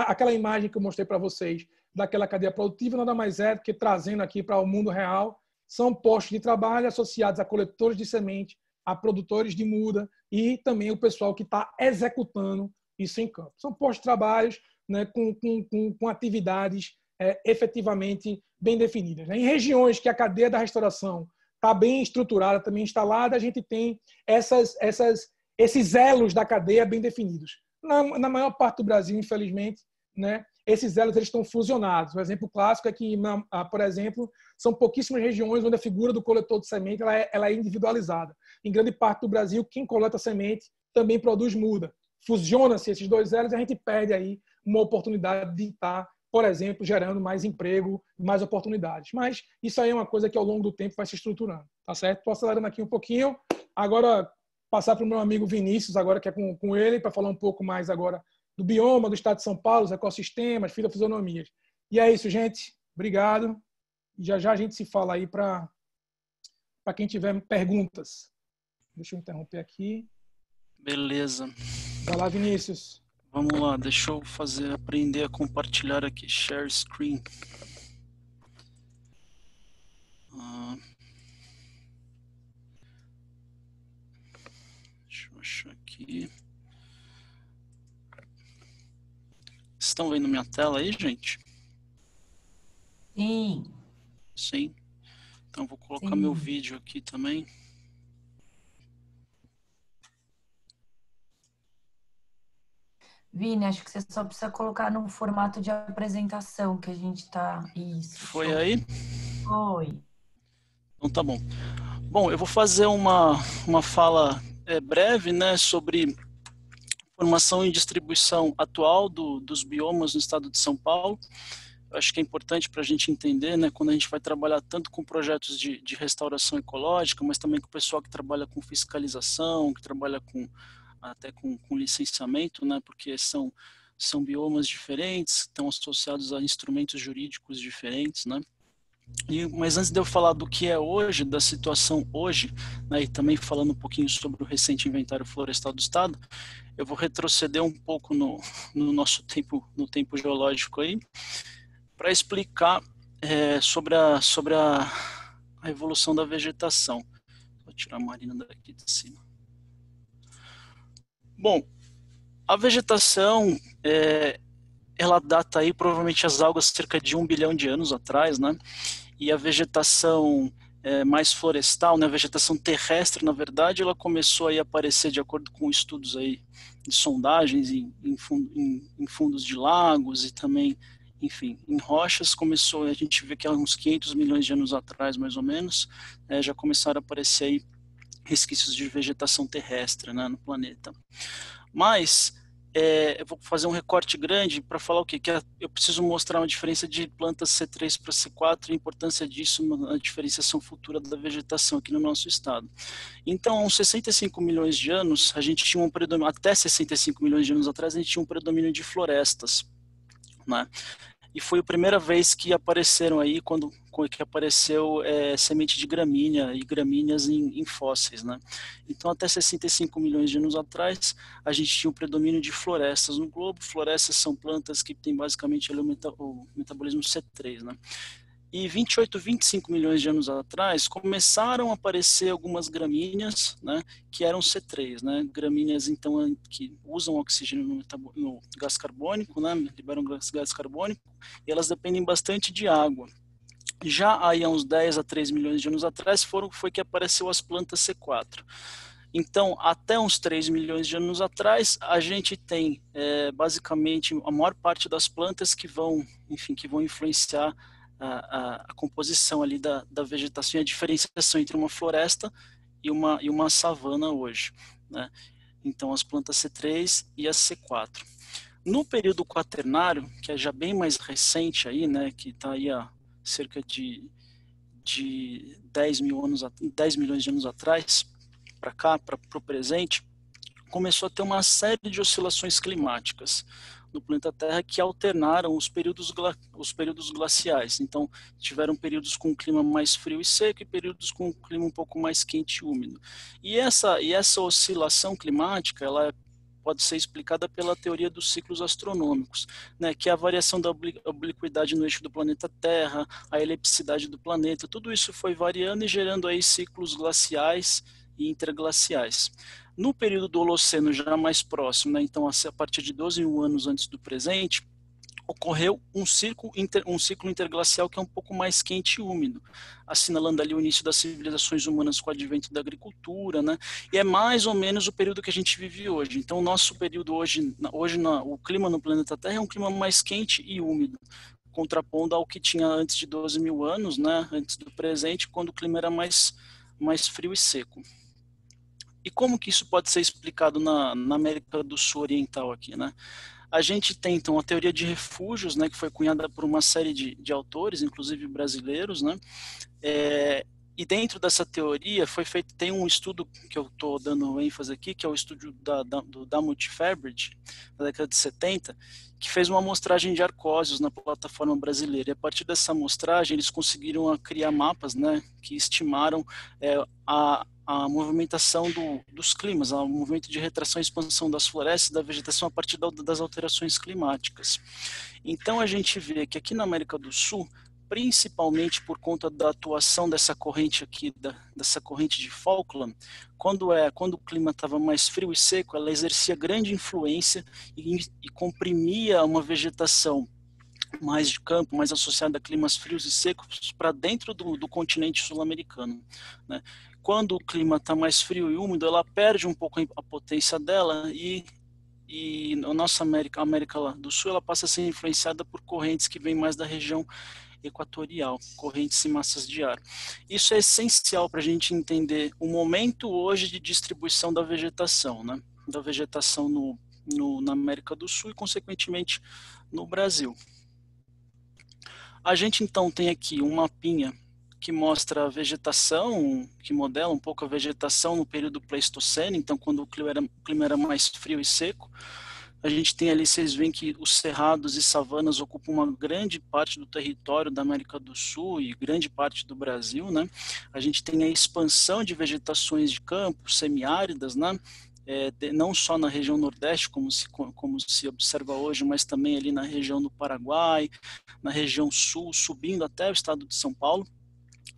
aquela imagem que eu mostrei para vocês daquela cadeia produtiva nada mais é do que trazendo aqui para o mundo real, são postos de trabalho associados a coletores de semente, a produtores de muda e também o pessoal que está executando isso em campo. São postos de trabalho, né, com atividades efetivamente bem definidas. Em regiões que a cadeia da restauração está bem estruturada, também instalada, a gente tem esses elos da cadeia bem definidos. Na maior parte do Brasil, infelizmente, né, esses elos eles estão fusionados. Um exemplo clássico é que, por exemplo, são pouquíssimas regiões onde a figura do coletor de semente ela é individualizada. Em grande parte do Brasil, quem coleta semente também produz muda. Fusiona-se esses dois elos e a gente perde aí uma oportunidade de estar, por exemplo, gerando mais emprego, mais oportunidades. Mas isso aí é uma coisa que ao longo do tempo vai se estruturando, tá certo? Estou acelerando aqui um pouquinho. Agora, passar para o meu amigo Vinícius, agora que é com ele, para falar um pouco mais agora do bioma, do estado de São Paulo, os ecossistemas, fitofisionomias. E é isso, gente. Obrigado. E já já a gente se fala aí para quem tiver perguntas. Deixa eu interromper aqui. Beleza. Vai lá, Vinícius. Vamos lá, deixa eu aprender a compartilhar aqui. Share screen. Deixa eu achar aqui. Estão vendo minha tela aí, gente? Sim. Sim. Então vou colocar meu vídeo aqui também. Vini, acho que você só precisa colocar no formato de apresentação que a gente tá... Isso. Foi show. aí? Foi. Então tá bom. Bom, eu vou fazer uma fala breve, né, sobre formação e distribuição atual dos biomas no estado de São Paulo. Eu acho que é importante para a gente entender, né, quando a gente vai trabalhar tanto com projetos de restauração ecológica, mas também com o pessoal que trabalha com fiscalização, que trabalha até com licenciamento, né, porque são biomas diferentes, estão associados a instrumentos jurídicos diferentes, né. Mas antes de eu falar do que é hoje, da situação hoje, né, e também falando um pouquinho sobre o recente inventário florestal do estado, eu vou retroceder um pouco no nosso tempo, no tempo geológico aí, para explicar sobre a evolução da vegetação. Vou tirar a Marina daqui de cima. Bom, a vegetação, ela data aí provavelmente as algas cerca de 1 bilhão de anos atrás, né? E a vegetação mais florestal, né? A vegetação terrestre, na verdade, ela começou aí a aparecer de acordo com estudos aí de sondagens em fundos de lagos e também, enfim, em rochas. Começou, a gente vê que há uns 500 milhões de anos atrás, mais ou menos, já começaram a aparecer aí resquícios de vegetação terrestre, né, no planeta. Mas eu vou fazer um recorte grande para falar o quê? Que eu preciso mostrar uma diferença de plantas C3 para C4 e a importância disso na diferenciação futura da vegetação aqui no nosso estado. Então, há uns 65 milhões de anos, a gente tinha um predomínio, até 65 milhões de anos atrás, a gente tinha um predomínio de florestas, né? E foi a primeira vez que apareceram aí, que apareceu semente de gramínea e gramíneas em fósseis, né? Então, até 65 milhões de anos atrás, a gente tinha um predomínio de florestas no globo. Florestas são plantas que têm basicamente o metabolismo C3, né? E 28, 25 milhões de anos atrás, começaram a aparecer algumas gramíneas, né, que eram C3, né, gramíneas, então, que usam oxigênio no gás carbônico, né, liberam gás carbônico, e elas dependem bastante de água. Já aí, há uns 10 a 3 milhões de anos atrás, foi que apareceu as plantas C4. Então, até uns 3 milhões de anos atrás, a gente tem, basicamente, a maior parte das plantas que vão influenciar a composição ali da vegetação e a diferenciação entre uma floresta e uma savana hoje, né? Então, as plantas C3 e as C4. No período quaternário, que é já bem mais recente aí, né, que está aí há cerca de 10 milhões de anos atrás, para cá, para o presente, começou a ter uma série de oscilações climáticas no planeta Terra que alternaram os períodos glaciais. Então, tiveram períodos com um clima mais frio e seco e períodos com um clima um pouco mais quente e úmido. E essa oscilação climática, ela pode ser explicada pela teoria dos ciclos astronômicos, né, que é a variação da obliquidade no eixo do planeta Terra, a elipsidade do planeta, tudo isso foi variando e gerando aí ciclos glaciais e interglaciais. No período do Holoceno já mais próximo, né, então a partir de 12 mil anos antes do presente, ocorreu um ciclo interglacial que é um pouco mais quente e úmido, assinalando ali o início das civilizações humanas com o advento da agricultura, né? E é mais ou menos o período que a gente vive hoje. Então, o nosso período hoje o clima no planeta Terra é um clima mais quente e úmido, contrapondo ao que tinha antes de 12 mil anos, né? Antes do presente, quando o clima era mais frio e seco. E como que isso pode ser explicado na América do Sul Oriental aqui, né? A gente tem, então, a teoria de refúgios, né, que foi cunhada por uma série de autores, inclusive brasileiros, né, e dentro dessa teoria tem um estudo que eu estou dando ênfase aqui, que é o estudo do Damut Fabridge, da década de 70, que fez uma amostragem de arcósios na plataforma brasileira. E a partir dessa amostragem, eles conseguiram criar mapas, né, que estimaram a movimentação dos climas, o movimento de retração e expansão das florestas e da vegetação a partir das alterações climáticas. Então, a gente vê que aqui na América do Sul, principalmente por conta da atuação dessa corrente aqui, dessa corrente de Falkland, quando o clima estava mais frio e seco, ela exercia grande influência e comprimia uma vegetação mais de campo, mais associada a climas frios e secos para dentro do continente sul-americano, né? Quando o clima está mais frio e úmido, ela perde um pouco a potência dela e a nossa América do Sul, ela passa a ser influenciada por correntes que vêm mais da região equatorial, correntes e massas de ar. Isso é essencial para a gente entender o momento hoje de distribuição da vegetação, né? Da vegetação na América do Sul e, consequentemente, no Brasil. A gente, então, tem aqui um mapinha que mostra a vegetação, que modela um pouco a vegetação no período Pleistoceno, então quando o clima era mais frio e seco. A gente tem ali, vocês veem que os cerrados e savanas ocupam uma grande parte do território da América do Sul e grande parte do Brasil, né? A gente tem a expansão de vegetações de campo, semiáridas, né? Não só na região Nordeste, como se observa hoje, mas também ali na região do Paraguai, na região Sul, subindo até o estado de São Paulo.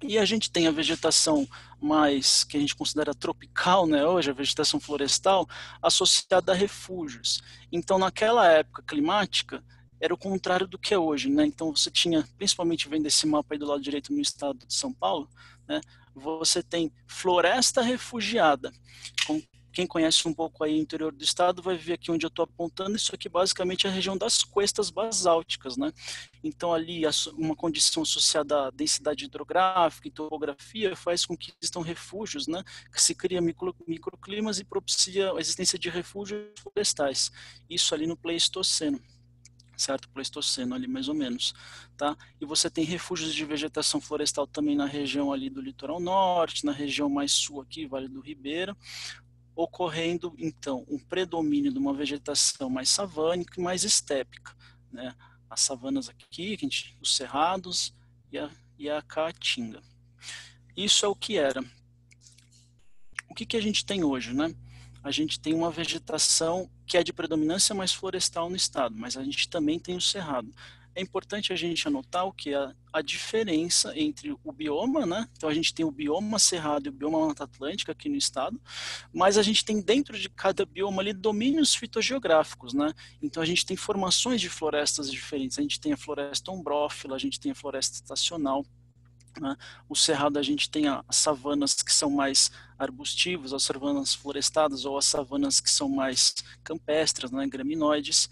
E a gente tem a vegetação mais, que a gente considera tropical, né, hoje, a vegetação florestal, associada a refúgios. Então, naquela época climática, era o contrário do que é hoje, né? Então, você tinha, principalmente vendo esse mapa aí do lado direito no estado de São Paulo, né, você tem floresta refugiada. Quem conhece um pouco aí o interior do estado vai ver aqui onde eu estou apontando, isso aqui basicamente é a região das costas basálticas, né? Então ali uma condição associada à densidade hidrográfica e topografia faz com que existam refúgios, né? Que se cria microclimas e propicia a existência de refúgios florestais. Isso ali no Pleistoceno, certo? Pleistoceno ali mais ou menos, tá? E você tem refúgios de vegetação florestal também na região ali do litoral norte, na região mais sul aqui, Vale do Ribeira, ocorrendo, então, um predomínio de uma vegetação mais savânica e mais estépica, né? As savanas aqui, os cerrados e a caatinga. Isso é o que era. O que a gente tem hoje, né? A gente tem uma vegetação que é de predominância mais florestal no estado, mas a gente também tem o cerrado. É importante a gente anotar o que é a diferença entre o bioma, né? Então a gente tem o bioma cerrado e o bioma Mata Atlântica aqui no estado, mas a gente tem dentro de cada bioma ali domínios fitogeográficos, né? Então a gente tem formações de florestas diferentes. A gente tem a floresta ombrófila, a gente tem a floresta estacional, né? O cerrado a gente tem as savanas que são mais arbustivas, as savanas florestadas ou as savanas que são mais campestres, né? Graminoides.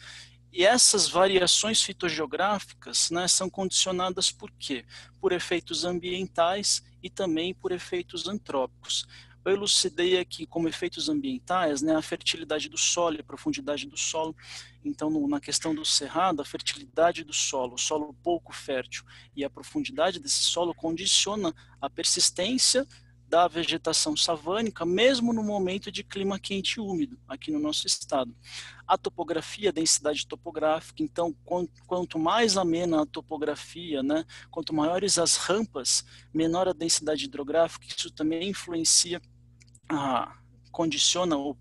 E essas variações fitogeográficas, né, são condicionadas por quê? Por efeitos ambientais e também por efeitos antrópicos. Eu elucidei aqui como efeitos ambientais, né, a fertilidade do solo e a profundidade do solo. Então, na questão do cerrado, a fertilidade do solo, o solo pouco fértil e a profundidade desse solo condiciona a persistência da vegetação savânica, mesmo no momento de clima quente e úmido, aqui no nosso estado. A topografia, a densidade topográfica, então, quanto mais amena a topografia, né, quanto maiores as rampas, menor a densidade hidrográfica, isso também influencia, condiciona o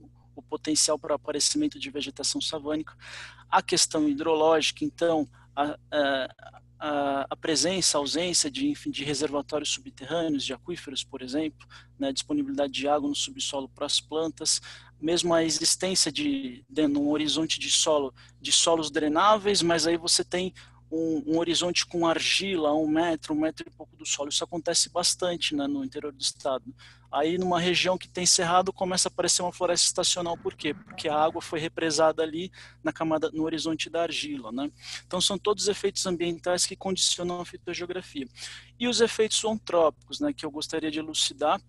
potencial para o aparecimento de vegetação savânica. A questão hidrológica, então, a presença, a ausência de reservatórios subterrâneos, de aquíferos, por exemplo, né, disponibilidade de água no subsolo para as plantas, mesmo a existência num horizonte de solos drenáveis, mas aí você tem um horizonte com argila, 1 metro e pouco do solo. Isso acontece bastante, né, no interior do estado. Aí, numa região que tem cerrado, começa a aparecer uma floresta estacional. Por quê? Porque a água foi represada ali no horizonte da argila, né? Então, são todos efeitos ambientais que condicionam a fitogeografia. E os efeitos antrópicos, né, que eu gostaria de elucidar,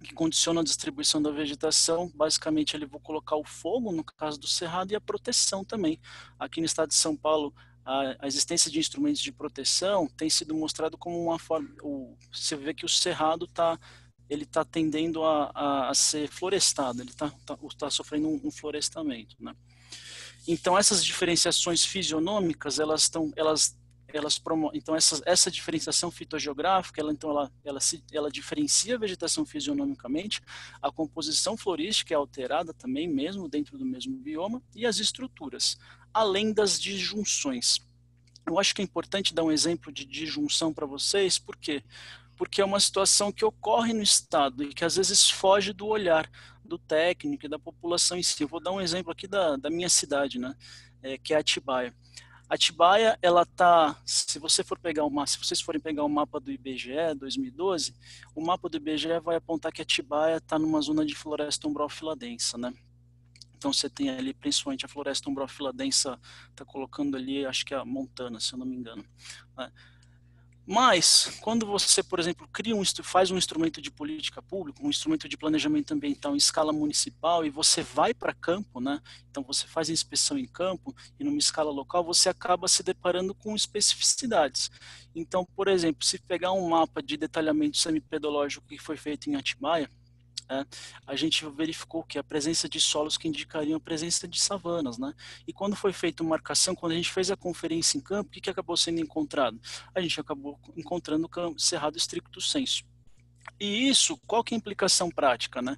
que condicionam a distribuição da vegetação. Basicamente, ali vou colocar o fogo, no caso do cerrado, e a proteção também. Aqui no estado de São Paulo, a existência de instrumentos de proteção tem sido mostrado como uma forma. Você vê que o cerrado está tendendo a ser florestado, ele está sofrendo um florestamento, né? Então, essas diferenciações fisionômicas, então essa diferenciação fitogeográfica, ela diferencia a vegetação fisionomicamente, a composição florística é alterada também, mesmo dentro do mesmo bioma, e as estruturas, além das disjunções. Eu acho que é importante dar um exemplo de disjunção para vocês, por quê? Porque é uma situação que ocorre no estado e que às vezes foge do olhar do técnico e da população em si. Eu vou dar um exemplo aqui da minha cidade, né, que é Atibaia. Atibaia, ela está, se vocês forem pegar o mapa do IBGE 2012, o mapa do IBGE vai apontar que Atibaia está numa zona de floresta umbrófila densa, né? Então você tem ali principalmente a floresta umbrófila densa, está colocando ali, acho que é a Montana, se eu não me engano, né? Mas, quando você, por exemplo, faz um instrumento de política pública, um instrumento de planejamento ambiental em escala municipal e você vai para campo, né? Então você faz a inspeção em campo e numa escala local, você acaba se deparando com especificidades. Então, por exemplo, se pegar um mapa de detalhamento semipedológico que foi feito em Atibaia, a gente verificou que a presença de solos que indicariam a presença de savanas, né? E quando foi feita uma marcação, quando a gente fez a conferência em campo, o que acabou sendo encontrado? A gente acabou encontrando o cerrado stricto sensu. E isso, qual que é a implicação prática, né?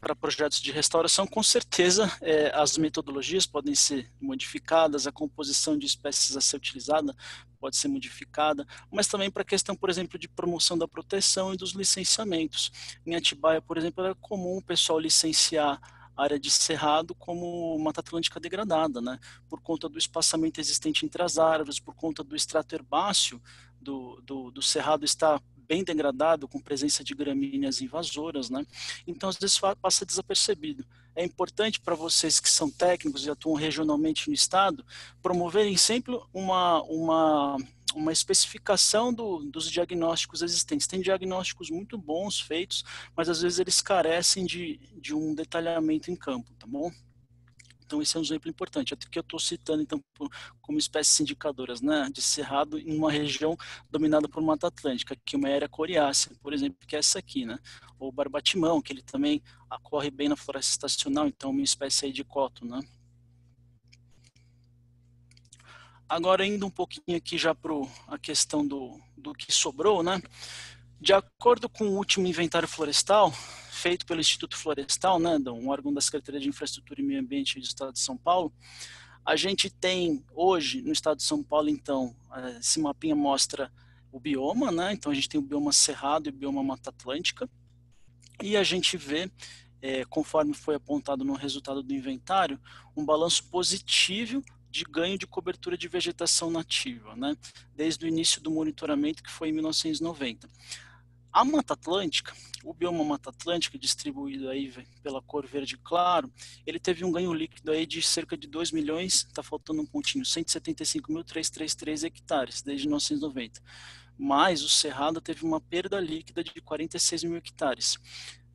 Para projetos de restauração, com certeza as metodologias podem ser modificadas, a composição de espécies a ser utilizada pode ser modificada, mas também para a questão, por exemplo, de promoção da proteção e dos licenciamentos. Em Atibaia, por exemplo, era comum o pessoal licenciar área de cerrado como Mata Atlântica degradada, né? Por conta do espaçamento existente entre as árvores, por conta do extrato herbáceo do cerrado estar bem degradado, com presença de gramíneas invasoras, né? Então, às vezes, passa desapercebido. É importante para vocês que são técnicos e atuam regionalmente no estado, promoverem sempre uma especificação dos diagnósticos existentes. Tem diagnósticos muito bons feitos, mas às vezes eles carecem de um detalhamento em campo, tá bom? Então, esse é um exemplo importante, até que eu estou citando, então, como espécies indicadoras, né, de cerrado em uma região dominada por Mata Atlântica, que é uma área coriácea, por exemplo, que é essa aqui, né, ou barbatimão, que ele também ocorre bem na floresta estacional, então, uma espécie aí de coto, né. Agora, indo um pouquinho aqui já para a questão do que sobrou, né, de acordo com o último inventário florestal, feito pelo Instituto Florestal, né, um órgão da Secretaria de Infraestrutura e Meio Ambiente do Estado de São Paulo, a gente tem hoje no Estado de São Paulo, então, esse mapinha mostra o bioma, né, então a gente tem o bioma Cerrado e o bioma Mata Atlântica, e a gente vê, conforme foi apontado no resultado do inventário, um balanço positivo de ganho de cobertura de vegetação nativa, né, desde o início do monitoramento, que foi em 1990. A Mata Atlântica, o bioma Mata Atlântica, distribuído aí pela cor verde claro, ele teve um ganho líquido aí de cerca de 2 milhões, está faltando um pontinho, 175.333 hectares, desde 1990. Mas o Cerrado teve uma perda líquida de 46 mil hectares.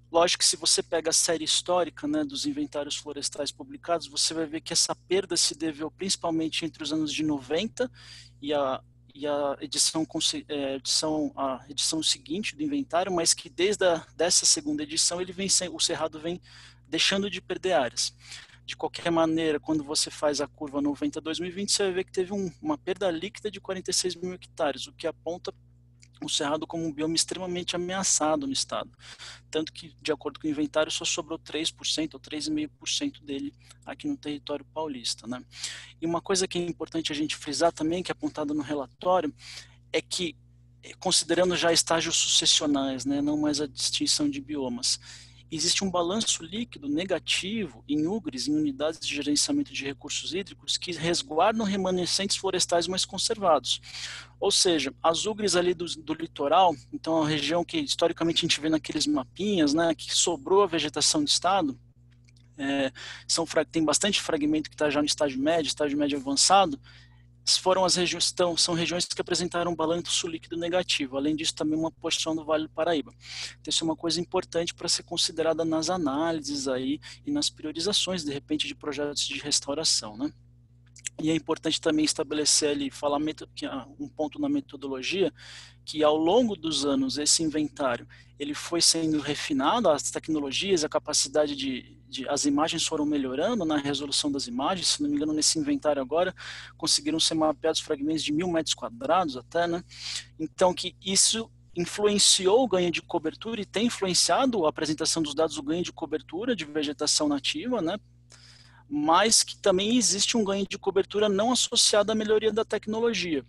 Lógico que se você pega a série histórica, né, dos inventários florestais publicados, você vai ver que essa perda se deveu principalmente entre os anos de 90 e a edição seguinte do inventário, mas que desde dessa segunda edição o Cerrado vem deixando de perder áreas. De qualquer maneira, quando você faz a curva 90-2020, você vai ver que teve uma perda líquida de 46 mil hectares, o que aponta o cerrado como um bioma extremamente ameaçado no estado. Tanto que, de acordo com o inventário, só sobrou 3% ou 3,5% dele aqui no território paulista, né? E uma coisa que é importante a gente frisar também, que é apontado no relatório, é que, considerando já estágios sucessionais, né, não mais a distinção de biomas, existe um balanço líquido negativo em UGRs, em unidades de gerenciamento de recursos hídricos, que resguardam remanescentes florestais mais conservados. Ou seja, as UGRs ali do litoral, então a região que historicamente a gente vê naqueles mapinhas, né, que sobrou a vegetação do estado, tem bastante fragmento que está já no estágio médio avançado, são regiões que apresentaram um balanço líquido negativo. Além disso, também uma porção do Vale do Paraíba. Então, isso é uma coisa importante para ser considerada nas análises aí e nas priorizações, de repente, de projetos de restauração, né? E é importante também estabelecer ali, um ponto na metodologia, que ao longo dos anos esse inventário ele foi sendo refinado, as tecnologias, a capacidade as imagens foram melhorando na resolução das imagens. Se não me engano, nesse inventário agora conseguiram ser mapeados fragmentos de 1.000 metros quadrados até, né? Então que isso influenciou o ganho de cobertura e tem influenciado a apresentação dos dados, o ganho de cobertura de vegetação nativa, né? Mas que também existe um ganho de cobertura não associado à melhoria da tecnologia.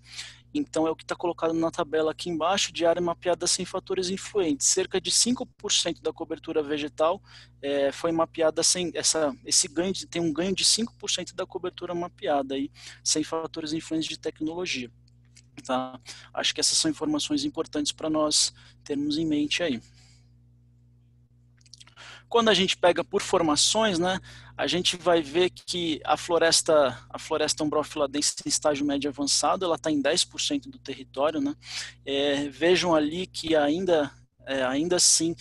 Então, é o que está colocado na tabela aqui embaixo, de área mapeada sem fatores influentes. Cerca de 5% da cobertura vegetal foi mapeada tem um ganho de 5% da cobertura mapeada, aí, sem fatores influentes de tecnologia. Tá? Acho que essas são informações importantes para nós termos em mente aí. Quando a gente pega por formações, né, a gente vai ver que a floresta umbrofiladense em estágio médio avançado, ela está em 10% do território, né? Vejam ali que ainda assim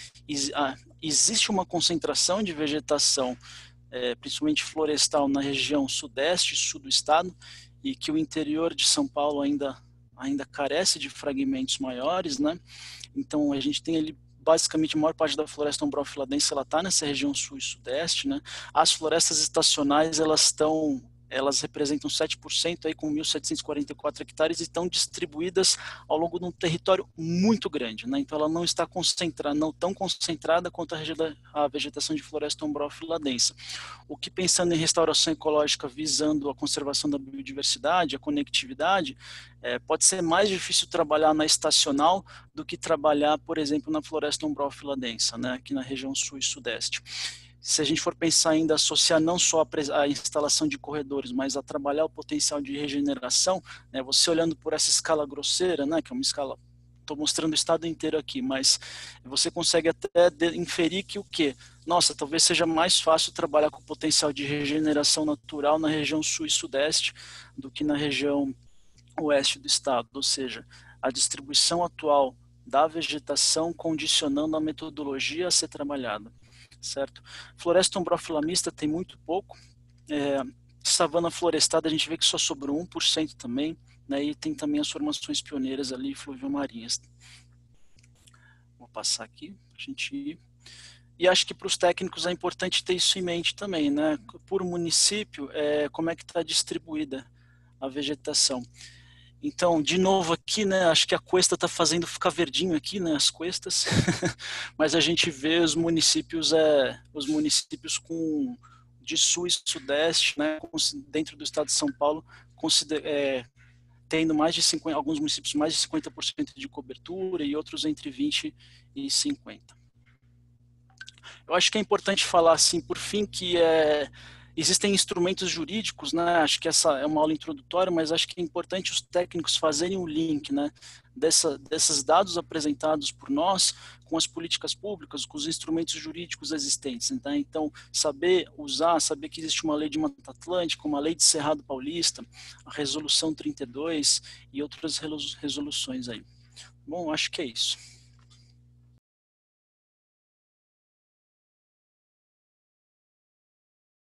existe uma concentração de vegetação, principalmente florestal, na região sudeste e sul do estado, e que o interior de São Paulo ainda carece de fragmentos maiores, né? Então a gente tem ali basicamente a maior parte da floresta umbrofiladense ela está nessa região sul e sudeste, né? As florestas estacionais elas representam 7% aí com 1.744 hectares e estão distribuídas ao longo de um território muito grande, né? Então ela não está não tão concentrada quanto a vegetação de floresta umbrofiladense. O que, pensando em restauração ecológica visando a conservação da biodiversidade, a conectividade, pode ser mais difícil trabalhar na estacional do que trabalhar, por exemplo, na floresta umbrofiladense, né? Aqui na região sul e sudeste. Se a gente for pensar ainda associar não só a instalação de corredores, mas a trabalhar o potencial de regeneração, né, você olhando por essa escala grosseira, né, que é uma escala, estou mostrando o estado inteiro aqui, mas você consegue até inferir que o quê? Nossa, talvez seja mais fácil trabalhar com o potencial de regeneração natural na região sul e sudeste do que na região oeste do estado, ou seja, a distribuição atual da vegetação condicionando a metodologia a ser trabalhada. Certo? Floresta umbrofilamista tem muito pouco, savana florestada a gente vê que só sobrou 1% também, né? E tem também as formações pioneiras ali, fluviomarinhas. Vou passar aqui para a gente ir. E acho que para os técnicos é importante ter isso em mente também, né? Por município, como é que está distribuída a vegetação. Então, de novo aqui, né, acho que a cuesta está fazendo ficar verdinho aqui, né, as cuestas, mas a gente vê os municípios de sul e sudeste, né, dentro do estado de São Paulo, tendo alguns municípios mais de 50% de cobertura e outros entre 20% e 50%. Eu acho que é importante falar, assim, por fim, que existem instrumentos jurídicos, né? Acho que essa é uma aula introdutória, mas acho que é importante os técnicos fazerem o link, né, desses dados apresentados por nós com as políticas públicas, com os instrumentos jurídicos existentes. Então, saber que existe uma lei de Mata Atlântica, uma lei de Cerrado Paulista, a Resolução 32 e outras resoluções aí. Bom, acho que é isso.